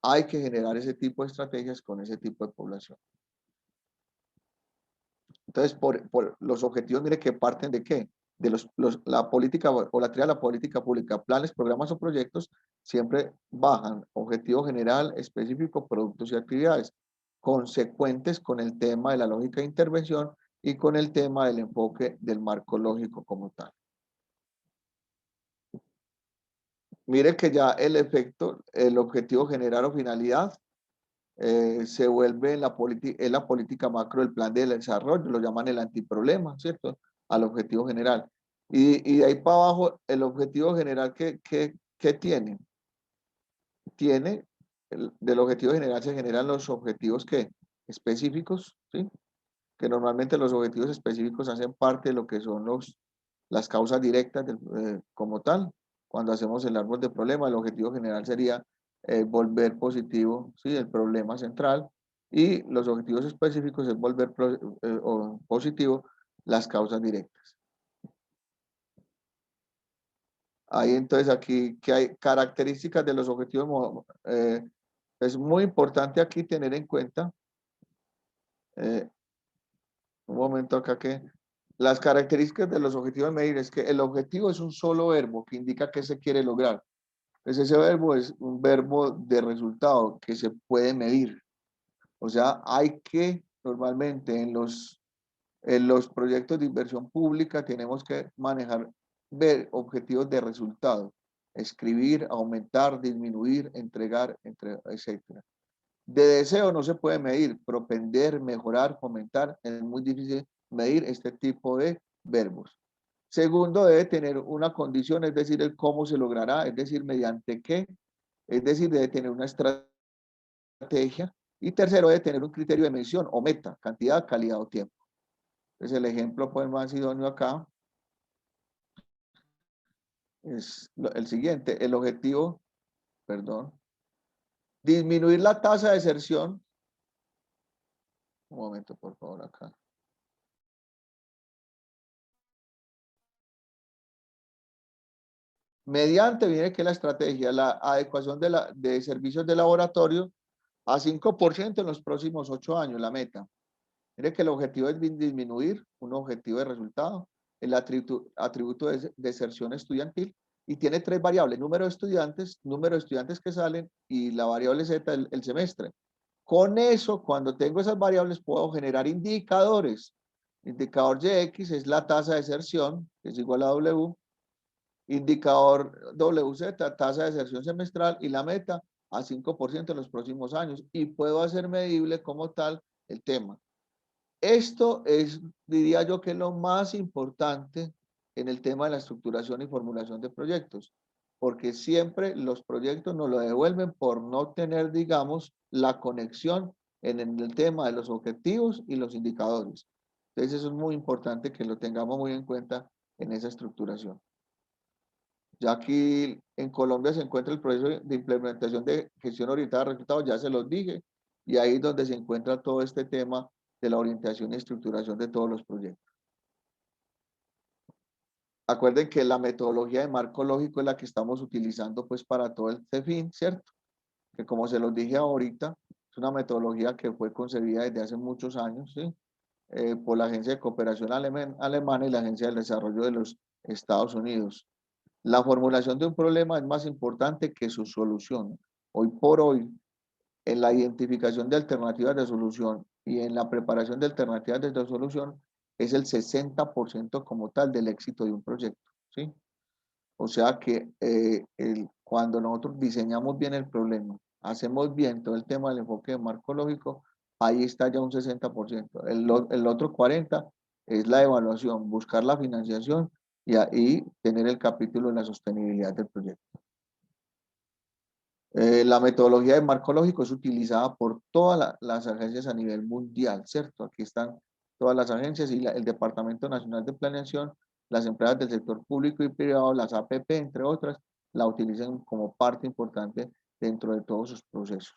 Hay que generar ese tipo de estrategias con ese tipo de población. Entonces, por los objetivos, mire que parten de qué? De la política o la teoría de la política pública, planes, programas o proyectos, siempre bajan objetivo general, específico, productos y actividades, consecuentes con el tema de la lógica de intervención y con el tema del enfoque del marco lógico como tal. Mire que ya el efecto, el objetivo general o finalidad, se vuelve en la política macro del plan de desarrollo, lo llaman el antiproblema, ¿cierto? Al objetivo general. Y de ahí para abajo, el objetivo general que tiene. Del objetivo general se generan los objetivos que específicos, ¿sí? Que normalmente los objetivos específicos hacen parte de lo que son las causas directas como tal. Cuando hacemos el árbol de problema, el objetivo general sería volver positivo, ¿sí? El problema central, y los objetivos específicos es volver positivo las causas directas. Ahí entonces aquí que hay características de los objetivos. Es muy importante aquí tener en cuenta, un momento acá que Las características de los objetivos a medir es que el objetivo es un solo verbo que indica qué se quiere lograr. Entonces ese verbo es un verbo de resultado que se puede medir. O sea, hay que normalmente en los proyectos de inversión pública tenemos que manejar, ver objetivos de resultado, escribir, aumentar, disminuir, entregar, etcétera. De deseo no se puede medir, propender, mejorar, fomentar, es muy difícil medir este tipo de verbos. Segundo, debe tener una condición, es decir, el cómo se logrará, es decir, mediante qué, es decir, debe tener una estrategia. Y tercero, debe tener un criterio de medición o meta, cantidad, calidad o tiempo. Entonces, el ejemplo pues, más idóneo acá es el siguiente, el objetivo, perdón, disminuir la tasa de deserción. Un momento, por favor, acá. Mediante, viene que la estrategia, la adecuación de servicios de laboratorio a 5% en los próximos 8 años, la meta. Mire que el objetivo es disminuir un objetivo de resultado, el atributo de deserción estudiantil, y tiene 3 variables, número de estudiantes que salen, y la variable Z, el semestre. Con eso, cuando tengo esas variables, puedo generar indicadores. Indicador YX es la tasa de deserción, que es igual a W, indicador WZ, tasa de deserción semestral, y la meta a 5% en los próximos años, y puedo hacer medible como tal el tema. Esto es, diría yo, que es lo más importante en el tema de la estructuración y formulación de proyectos, porque siempre los proyectos nos lo devuelven por no tener, digamos, la conexión en el tema de los objetivos y los indicadores. Entonces eso es muy importante que lo tengamos muy en cuenta en esa estructuración. Ya aquí en Colombia se encuentra el proceso de implementación de gestión orientada a resultados, ya se los dije, y ahí es donde se encuentra todo este tema de la orientación y estructuración de todos los proyectos. Acuerden que la metodología de marco lógico es la que estamos utilizando pues para todo este fin, ¿cierto? Que como se los dije ahorita, es una metodología que fue concebida desde hace muchos años, ¿sí? Por la Agencia de Cooperación Alemana y la Agencia del Desarrollo de los Estados Unidos. La formulación de un problema es más importante que su solución. Hoy por hoy, en la identificación de alternativas de solución y en la preparación de alternativas de solución, es el 60% como tal del éxito de un proyecto, ¿sí? O sea que cuando nosotros diseñamos bien el problema, hacemos bien todo el tema del enfoque de marco lógico, ahí está ya un 60%. El otro 40% es la evaluación, buscar la financiación y ahí tener el capítulo de la sostenibilidad del proyecto. La metodología de marco lógico es utilizada por todas las agencias a nivel mundial, ¿cierto? Aquí están todas las agencias y el Departamento Nacional de Planeación, las empresas del sector público y privado, las APP, entre otras, la utilizan como parte importante dentro de todos sus procesos.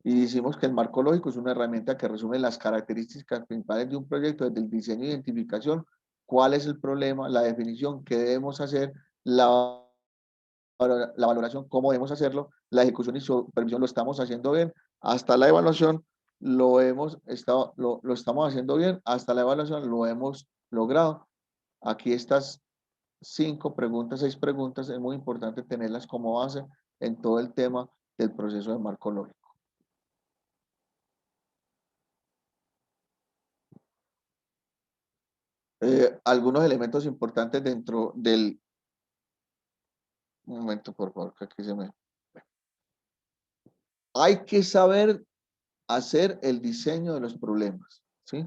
Y decimos que el marco lógico es una herramienta que resume las características principales de un proyecto, desde el diseño e identificación, cuál es el problema, la definición, qué debemos hacer, la valoración, cómo debemos hacerlo, la ejecución y supervisión lo estamos haciendo bien, hasta la evaluación lo estamos haciendo bien, hasta la evaluación lo hemos logrado. Aquí estas 5 preguntas, 6 preguntas, es muy importante tenerlas como base en todo el tema del proceso de marco lógico. Algunos elementos importantes dentro del... Un momento, por favor, que aquí se me... Hay que saber hacer el diseño de los problemas, ¿sí?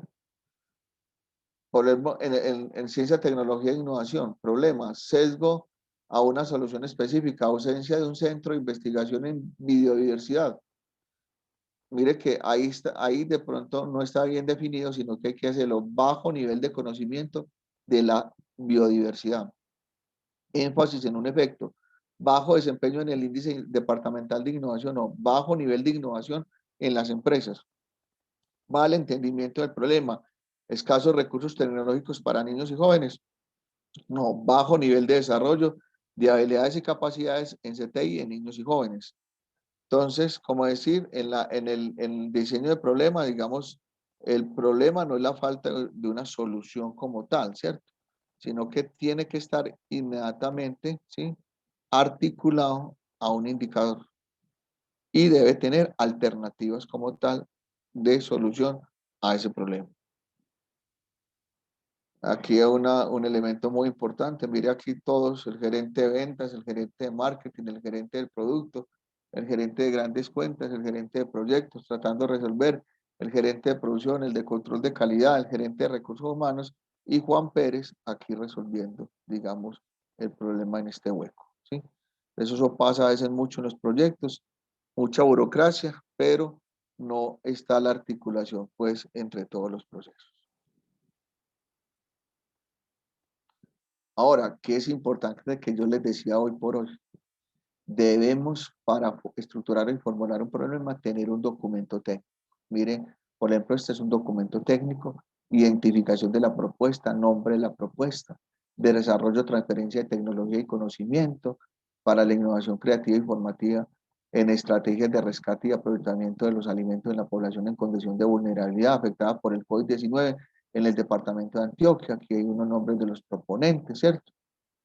Por ejemplo, en ciencia, tecnología e innovación, problemas, sesgo a una solución específica, ausencia de un centro de investigación en biodiversidad. Mire que ahí de pronto no está bien definido, sino que hay que hacerlo bajo nivel de conocimiento de la biodiversidad. Énfasis en un efecto, bajo desempeño en el índice departamental de innovación o bajo nivel de innovación en las empresas. Mal entendimiento del problema, escasos recursos tecnológicos para niños y jóvenes, no, bajo nivel de desarrollo de habilidades y capacidades en CTI en niños y jóvenes. Entonces, como decir, en el diseño de problema, digamos, El problema no es la falta de una solución como tal, ¿cierto? Sino que tiene que estar inmediatamente, ¿sí?, articulado a un indicador y debe tener alternativas como tal de solución a ese problema. Aquí hay un elemento muy importante. Mire aquí todos, el gerente de ventas, el gerente de marketing, el gerente del producto, el gerente de grandes cuentas, el gerente de proyectos, tratando de resolver, el gerente de producción, el de control de calidad, el gerente de recursos humanos y Juan Pérez aquí resolviendo, digamos, el problema en este hueco, ¿sí? Eso pasa a veces mucho en los proyectos, mucha burocracia, pero no está la articulación, pues, entre todos los procesos. Ahora, ¿qué es importante que yo les decía hoy por hoy? Debemos, para estructurar y formular un problema, tener un documento técnico. Miren, por ejemplo, este es un documento técnico, identificación de la propuesta, nombre de la propuesta, de desarrollo, transferencia de tecnología y conocimiento para la innovación creativa y formativa en estrategias de rescate y aprovechamiento de los alimentos en la población en condición de vulnerabilidad afectada por el COVID-19 en el departamento de Antioquia. Aquí hay unos nombres de los proponentes, ¿cierto?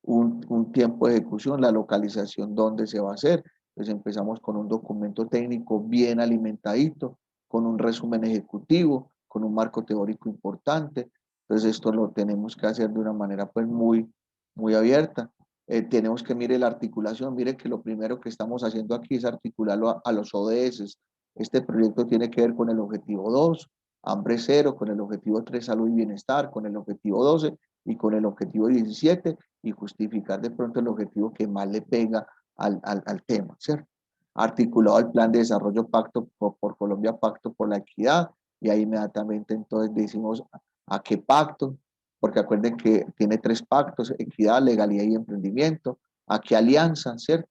Un tiempo de ejecución, la localización donde se va a hacer. Entonces empezamos con un documento técnico bien alimentadito, con un resumen ejecutivo, con un marco teórico importante. Entonces esto lo tenemos que hacer de una manera pues muy abierta. Tenemos que mire la articulación, mire que lo primero que estamos haciendo aquí es articularlo a los ODS. Este proyecto tiene que ver con el objetivo 2, hambre cero, con el objetivo 3, salud y bienestar, con el objetivo 12 y con el objetivo 17 y justificar de pronto el objetivo que más le pega al tema, ¿cierto? Articulado el plan de desarrollo Pacto por Colombia, Pacto por la Equidad, y ahí inmediatamente entonces decimos a qué pacto, porque acuerden que tiene 3 pactos: equidad, legalidad y emprendimiento, a qué alianza, ¿cierto?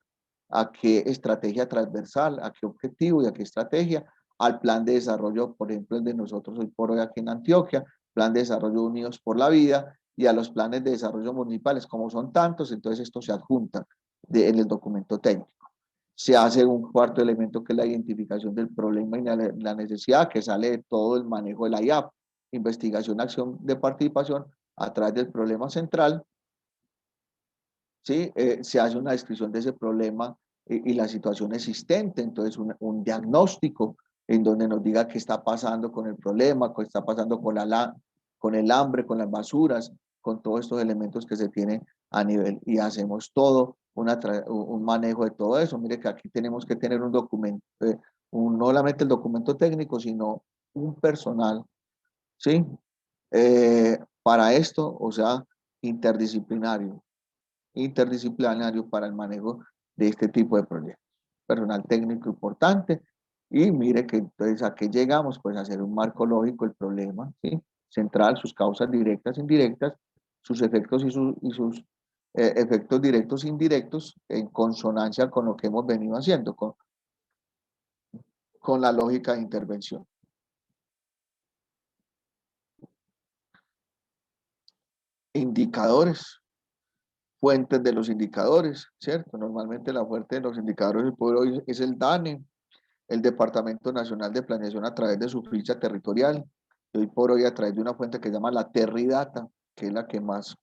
A qué estrategia transversal, a qué objetivo y a qué estrategia, al plan de desarrollo, por ejemplo, el de nosotros hoy por hoy aquí en Antioquia, plan de desarrollo Unidos por la Vida, y a los planes de desarrollo municipales. Como son tantos, entonces esto se adjunta en el documento técnico. Se hace un cuarto elemento que es la identificación del problema y la necesidad, que sale de todo el manejo de la IAP, investigación, acción de participación a través del problema central. ¿Sí? Se hace una descripción de ese problema y la situación existente, entonces un diagnóstico en donde nos diga qué está pasando con el problema, qué está pasando con el hambre, con las basuras, con todos estos elementos que se tienen a nivel, y hacemos todo un manejo de todo eso. Mire que aquí tenemos que tener un documento, no solamente el documento técnico, sino un personal, ¿sí? Para esto, o sea, interdisciplinario para el manejo de este tipo de proyectos. Personal técnico importante, y mire que entonces a qué llegamos, pues a hacer un marco lógico el problema, ¿sí? Central, sus causas directas, indirectas, sus efectos y sus efectos directos e indirectos en consonancia con lo que hemos venido haciendo, con la lógica de intervención. Indicadores, fuentes de los indicadores, ¿cierto? Normalmente la fuente de los indicadores por hoy es el DANE, el Departamento Nacional de Planeación a través de su ficha territorial, y hoy por hoy a través de una fuente que se llama la Terridata, que es la que más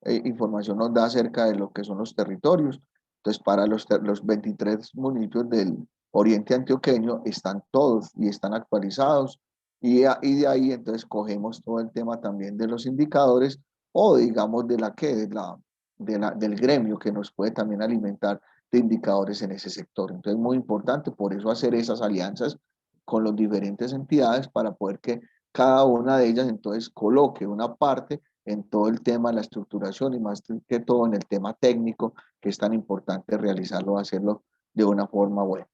información nos da acerca de lo que son los territorios. Entonces, para los 23 municipios del oriente antioqueño están todos y están actualizados, y de ahí entonces cogemos todo el tema también de los indicadores, o digamos del gremio que nos puede también alimentar de indicadores en ese sector. Entonces, muy importante, por eso hacer esas alianzas con las diferentes entidades para poder que cada una de ellas entonces coloque una parte en todo el tema de la estructuración, y más que todo en el tema técnico, que es tan importante realizarlo, hacerlo de una forma buena.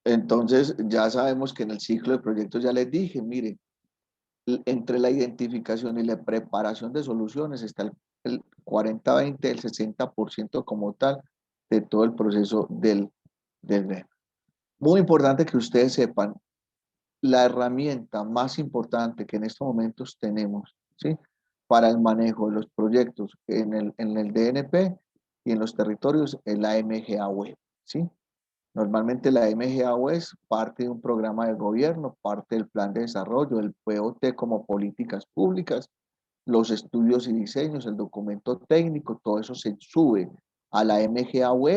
Entonces, ya sabemos que en el ciclo de proyectos ya les dije, mire, entre la identificación y la preparación de soluciones está el 40-20, el 60% como tal de todo el proceso del gremio. Muy importante que ustedes sepan, la herramienta más importante que en estos momentos tenemos, ¿sí?, para el manejo de los proyectos en el DNP y en los territorios es la MGA Web, ¿sí? Normalmente la MGAO es parte de un programa de gobierno, parte del plan de desarrollo, el POT como políticas públicas, los estudios y diseños, el documento técnico, todo eso se sube a la MGAO.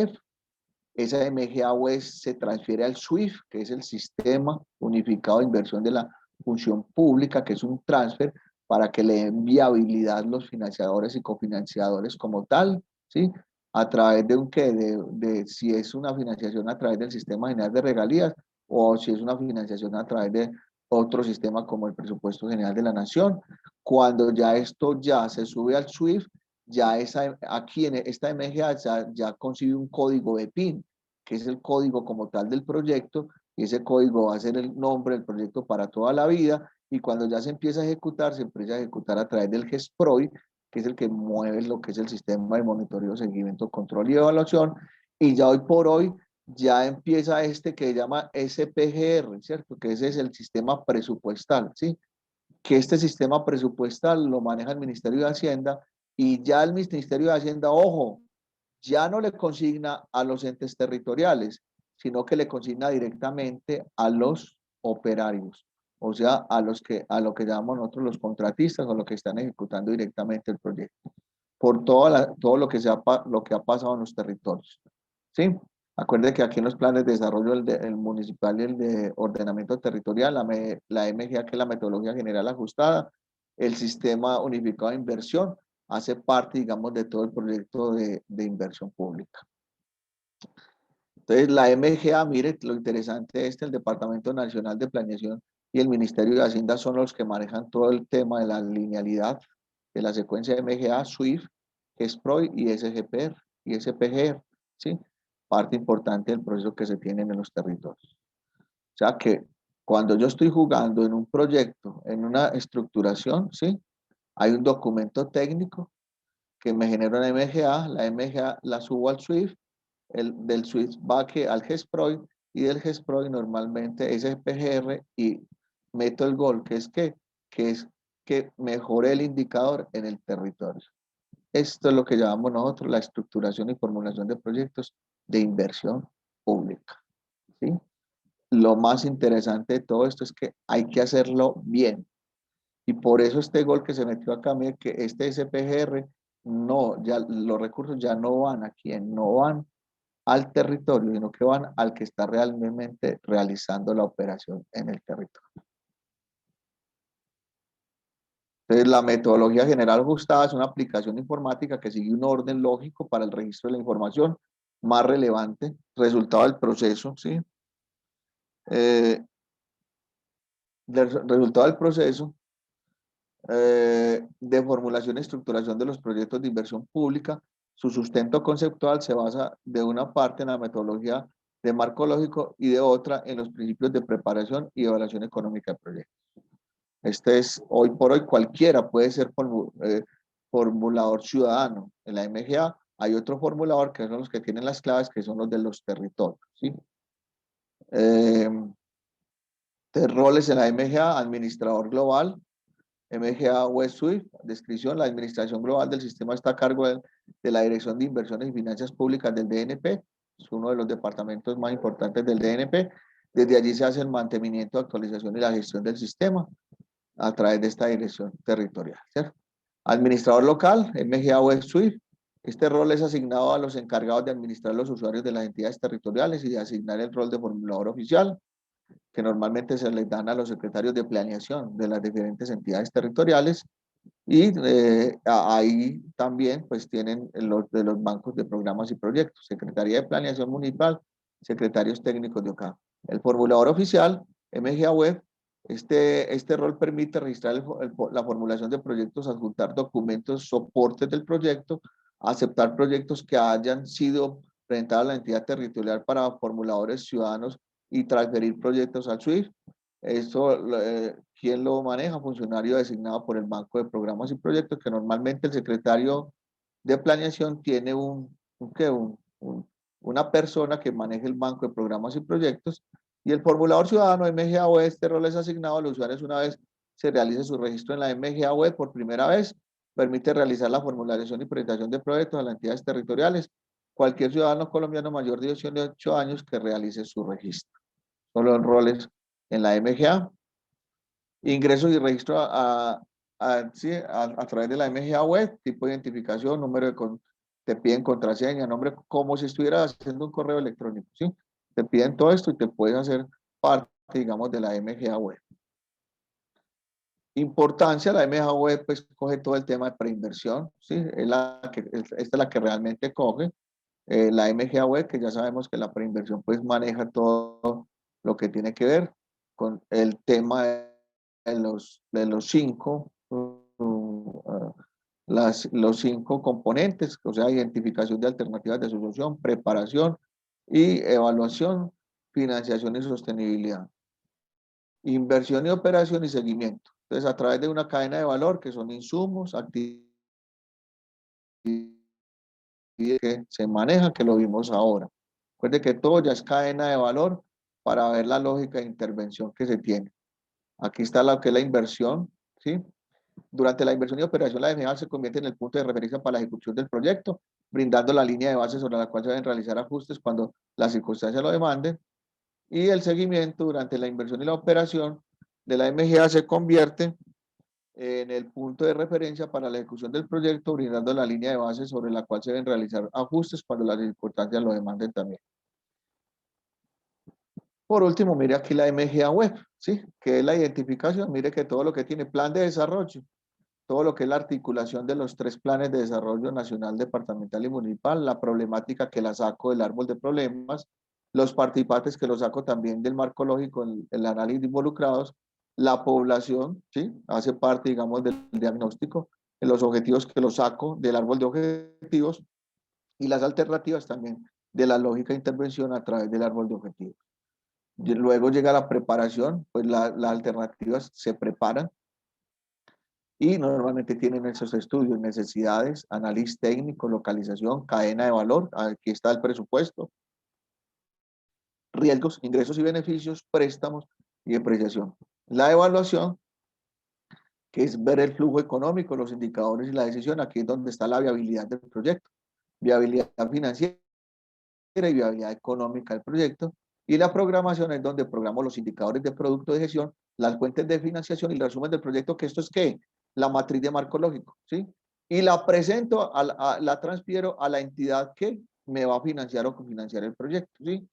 Esa MGAO se transfiere al SWIFT, que es el Sistema Unificado de Inversión de la Función Pública, que es un transfer para que le den viabilidad los financiadores y cofinanciadores como tal, ¿sí? A través de un qué, si es una financiación a través del Sistema General de Regalías o si es una financiación a través de otro sistema como el Presupuesto General de la Nación. Cuando ya esto ya se sube al SWIFT, ya aquí en esta MGA ya concibe un código de PIN, que es el código como tal del proyecto, y ese código va a ser el nombre del proyecto para toda la vida, y cuando ya se empieza a ejecutar, se empieza a ejecutar a través del GESPROI, que es el que mueve lo que es el sistema de monitoreo, seguimiento, control y evaluación, y ya hoy por hoy ya empieza este que se llama SPGR, ¿cierto? Que ese es el sistema presupuestal, ¿sí? Que este sistema presupuestal lo maneja el Ministerio de Hacienda, y ya el Ministerio de Hacienda, ojo, ya no le consigna a los entes territoriales, sino que le consigna directamente a los operarios, o sea, a lo que llamamos nosotros los contratistas o los que están ejecutando directamente el proyecto, por todo lo que ha pasado en los territorios. ¿Sí? Acuérdense que aquí en los planes de desarrollo, el municipal y el de ordenamiento territorial, la MGA, que es la metodología general ajustada, el sistema unificado de inversión, hace parte, digamos, de todo el proyecto de inversión pública. Entonces, la MGA, mire, lo interesante es que el Departamento Nacional de Planeación y el Ministerio de Hacienda son los que manejan todo el tema de la linealidad de la secuencia de MGA, SWIFT, GESPROI y SGPR y SPGR, ¿sí? Parte importante del proceso que se tiene en los territorios. O sea que cuando yo estoy jugando en un proyecto, en una estructuración, ¿sí? Hay un documento técnico que me genera una MGA, la MGA la subo al SWIFT, del SWIFT va al GESPROI, y del GESPROI normalmente es SPGR, y meto el gol, que es que mejore el indicador en el territorio. Esto es lo que llamamos nosotros la estructuración y formulación de proyectos de inversión pública, ¿sí? Lo más interesante de todo esto es que hay que hacerlo bien. Y por eso este gol que se metió acá, mire que este SPGR, no, ya los recursos ya no van a quien, no van al territorio, sino que van al que está realmente realizando la operación en el territorio. Entonces, la metodología general ajustada es una aplicación informática que sigue un orden lógico para el registro de la información más relevante, resultado del proceso, ¿sí? Resultado del proceso de formulación y estructuración de los proyectos de inversión pública. Su sustento conceptual se basa de una parte en la metodología de marco lógico y de otra en los principios de preparación y evaluación económica de proyectos. Este es, hoy por hoy, cualquiera puede ser formulador ciudadano. En la MGA hay otro formulador que son los que tienen las claves, que son los de los territorios, ¿sí? Roles en la MGA: administrador global, MGA West Swift. Descripción: la administración global del sistema está a cargo de la Dirección de Inversiones y Finanzas Públicas del DNP, es uno de los departamentos más importantes del DNP. Desde allí se hace el mantenimiento, actualización y la gestión del sistema a través de esta dirección territorial, ¿cierto? Administrador local, MGA West Swift. Este rol es asignado a los encargados de administrar los usuarios de las entidades territoriales y de asignar el rol de formulador oficial, que normalmente se les dan a los secretarios de planeación de las diferentes entidades territoriales. Y ahí también pues tienen los de los bancos de programas y proyectos, Secretaría de Planeación Municipal, secretarios técnicos de OCA. El formulador oficial, MGA Web, este rol permite registrar la formulación de proyectos, adjuntar documentos, soportes del proyecto, aceptar proyectos que hayan sido presentados a la entidad territorial para formuladores ciudadanos y transferir proyectos al SWIFT. Esto, ¿quién lo maneja? Funcionario designado por el Banco de Programas y Proyectos, que normalmente el secretario de planeación tiene una persona que maneja el Banco de Programas y Proyectos, y el formulador ciudadano MGAO, este rol es asignado a los usuarios una vez se realice su registro en la MGAO por primera vez. Permite realizar la formulación y presentación de proyectos a las entidades territoriales cualquier ciudadano colombiano mayor de 18 años que realice su registro. Son los roles en la MGA. Ingresos y registro a través de la MGA web, tipo de identificación, te piden contraseña, nombre, como si estuvieras haciendo un correo electrónico, ¿sí? Te piden todo esto y te puedes hacer parte, digamos, de la MGA web. Importancia, la MGA web pues coge todo el tema de preinversión, ¿sí? Esta es la que realmente coge. La MGA web, que ya sabemos que la preinversión pues maneja todo lo que tiene que ver con el tema de los 5 los 5 componentes, o sea, identificación de alternativas de solución, preparación y evaluación, financiación y sostenibilidad, inversión y operación y seguimiento. Entonces, a través de una cadena de valor que son insumos, actividades que se manejan, que lo vimos ahora. Recuerde que todo ya es cadena de valor para ver la lógica de intervención que se tiene. Aquí está lo que es la inversión, ¿sí? Durante la inversión y operación, la MGA se convierte en el punto de referencia para la ejecución del proyecto, brindando la línea de base sobre la cual se deben realizar ajustes cuando las circunstancias lo demanden. Y el seguimiento durante la inversión y la operación de la MGA se convierte en el punto de referencia para la ejecución del proyecto, brindando la línea de base sobre la cual se deben realizar ajustes cuando las circunstancias lo demanden también. Por último, mire aquí la MGA web, ¿sí? Que es la identificación. Mire que todo lo que tiene plan de desarrollo, todo lo que es la articulación de los 3 planes de desarrollo nacional, departamental y municipal, la problemática que la saco del árbol de problemas, los participantes que lo saco también del marco lógico, el análisis de involucrados, la población, ¿sí? Hace parte, digamos, del diagnóstico, los objetivos que lo saco del árbol de objetivos y las alternativas también de la lógica de intervención a través del árbol de objetivos. Luego llega la preparación, pues las alternativas se preparan y normalmente tienen esos estudios, necesidades, análisis técnico, localización, cadena de valor, aquí está el presupuesto, riesgos, ingresos y beneficios, préstamos y depreciación. La evaluación, que es ver el flujo económico, los indicadores y la decisión, aquí es donde está la viabilidad del proyecto, viabilidad financiera y viabilidad económica del proyecto, y la programación es donde programo los indicadores de producto de gestión, las fuentes de financiación y el resumen del proyecto, que esto es ¿qué? La matriz de marco lógico, ¿sí? Y la presento, la transfiero a la entidad que me va a financiar o cofinanciar el proyecto, ¿sí?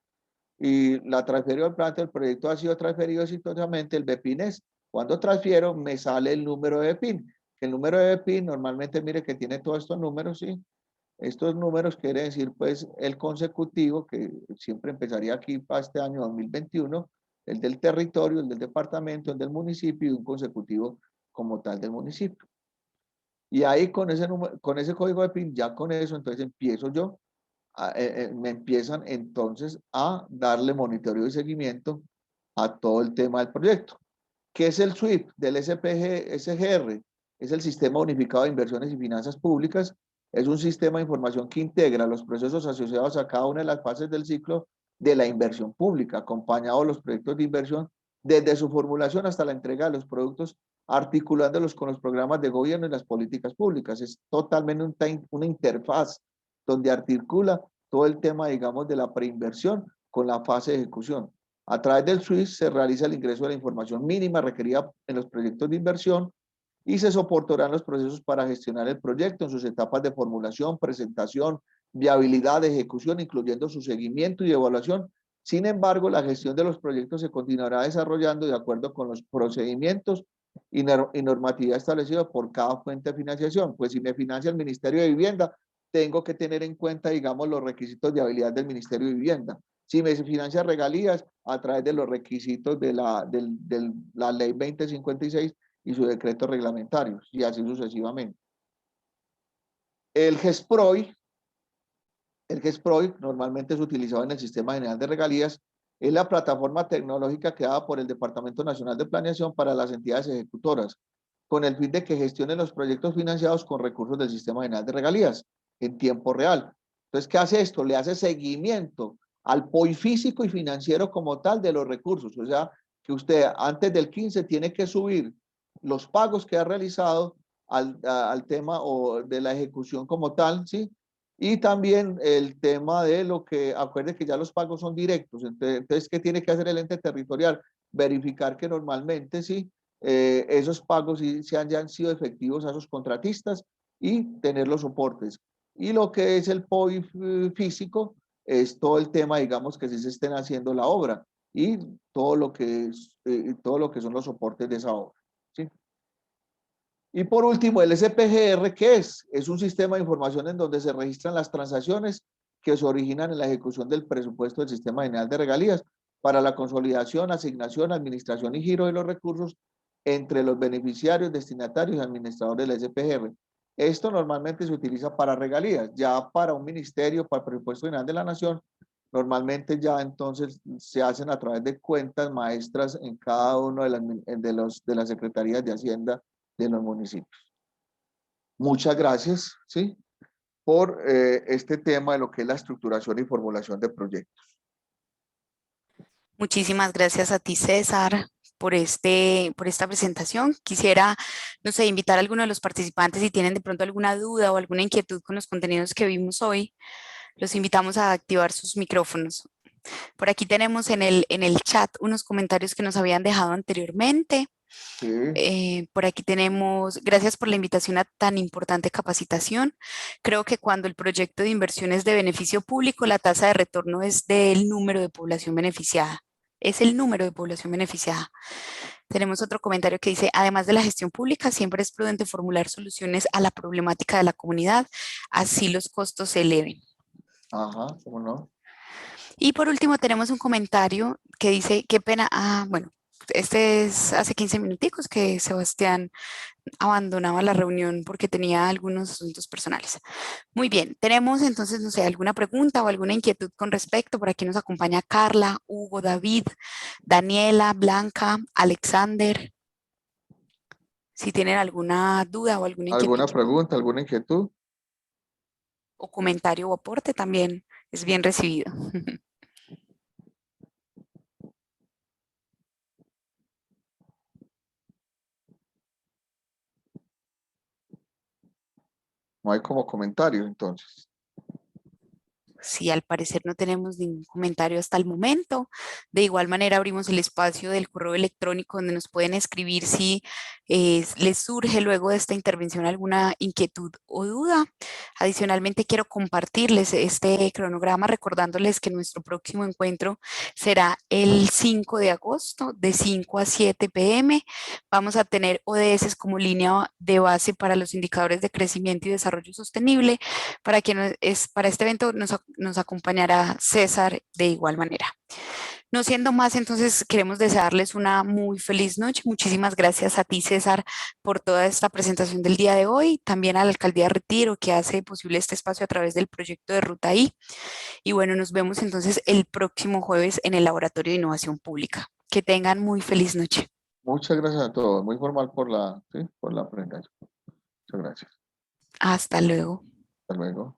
Y la transfiero al planta, el proyecto ha sido transferido exitosamente, el BPIN es, cuando transfiero me sale el número de BPIN, que el número de BPIN normalmente mire que tiene todos estos números, ¿sí? Estos números quiere decir pues el consecutivo, que siempre empezaría aquí para este año 2021, el del territorio, el del departamento, el del municipio y un consecutivo como tal del municipio. Y ahí con ese código de PIN, ya con eso, entonces empiezo yo, me empiezan entonces a darle monitoreo y seguimiento a todo el tema del proyecto. ¿Qué es el SWIFT del SGR? Es el Sistema Unificado de Inversiones y Finanzas Públicas. Es un sistema de información que integra los procesos asociados a cada una de las fases del ciclo de la inversión pública, acompañado de los proyectos de inversión desde su formulación hasta la entrega de los productos, articulándolos con los programas de gobierno y las políticas públicas. Es totalmente una interfaz donde articula todo el tema, digamos, de la preinversión con la fase de ejecución. A través del SWIFT se realiza el ingreso de la información mínima requerida en los proyectos de inversión y se soportarán los procesos para gestionar el proyecto en sus etapas de formulación, presentación, viabilidad, ejecución, incluyendo su seguimiento y evaluación. Sin embargo, la gestión de los proyectos se continuará desarrollando de acuerdo con los procedimientos y normatividad establecida por cada fuente de financiación. Pues si me financia el Ministerio de Vivienda, tengo que tener en cuenta, digamos, los requisitos de habilidad del Ministerio de Vivienda. Si me financia regalías, a través de los requisitos de la ley 2056 y sus decretos reglamentarios, y así sucesivamente. El GESPROI normalmente es utilizado en el Sistema General de Regalías, es la plataforma tecnológica creada por el Departamento Nacional de Planeación para las entidades ejecutoras, con el fin de que gestionen los proyectos financiados con recursos del Sistema General de Regalías en tiempo real. Entonces, ¿qué hace esto? Le hace seguimiento al POI físico y financiero como tal de los recursos. O sea, que usted antes del 15 tiene que subir los pagos que ha realizado al tema o de la ejecución como tal, ¿sí? Y también el tema de lo que, acuérdense que ya los pagos son directos, entonces, ¿qué tiene que hacer el ente territorial? Verificar que normalmente sí, esos pagos sí, ya han sido efectivos a esos contratistas y tener los soportes. Y lo que es el POI físico es todo el tema, digamos, que sí se estén haciendo la obra y todo lo que, todo lo que son los soportes de esa obra, ¿sí? Y por último, el SPGR, ¿qué es? Es un sistema de información en donde se registran las transacciones que se originan en la ejecución del presupuesto del Sistema General de Regalías para la consolidación, asignación, administración y giro de los recursos entre los beneficiarios, destinatarios y administradores del SPGR. Esto normalmente se utiliza para regalías, ya para un ministerio, para el presupuesto general de la nación, normalmente ya entonces se hacen a través de cuentas maestras en cada uno de las secretarías de Hacienda de los municipios. Muchas gracias, ¿sí? Por este tema de lo que es la estructuración y formulación de proyectos. Muchísimas gracias a ti, César, por esta presentación. Quisiera, no sé, invitar a alguno de los participantes si tienen de pronto alguna duda o alguna inquietud con los contenidos que vimos hoy. Los invitamos a activar sus micrófonos. Por aquí tenemos en el chat unos comentarios que nos habían dejado anteriormente. Sí. Por aquí tenemos, gracias por la invitación a tan importante capacitación. Creo que cuando el proyecto de inversión es de beneficio público, la tasa de retorno es del número de población beneficiada. Es el número de población beneficiada. Tenemos otro comentario que dice, además de la gestión pública, siempre es prudente formular soluciones a la problemática de la comunidad, así los costos se eleven. Ajá, ¿cómo no? Y por último tenemos un comentario que dice, qué pena, bueno, este es hace 15 minuticos que Sebastián abandonaba la reunión porque tenía algunos asuntos personales. Muy bien, tenemos entonces, no sé, alguna pregunta o alguna inquietud con respecto. Por aquí nos acompaña Carla, Hugo, David, Daniela, Blanca, Alexander. Si tienen alguna duda o alguna inquietud ¿Alguna pregunta, alguna inquietud? o comentario o aporte también es bien recibido. No hay como comentario, entonces. Si al parecer no tenemos ningún comentario hasta el momento, de igual manera abrimos el espacio del correo electrónico donde nos pueden escribir si les surge luego de esta intervención alguna inquietud o duda. Adicionalmente quiero compartirles este cronograma recordándoles que nuestro próximo encuentro será el 5 de agosto de 5 a 7 p.m. Vamos a tener ODS como línea de base para los indicadores de crecimiento y desarrollo sostenible. Para este evento nos acompañará César de igual manera. No siendo más, entonces queremos desearles una muy feliz noche. Muchísimas gracias a ti, César, por toda esta presentación del día de hoy. También a la Alcaldía de Retiro, que hace posible este espacio a través del proyecto de Ruta I. Y bueno, nos vemos entonces el próximo jueves en el Laboratorio de Innovación Pública. Que tengan muy feliz noche. Muchas gracias a todos. Muy formal ¿sí? Por la presentación. Muchas gracias. Hasta luego. Hasta luego.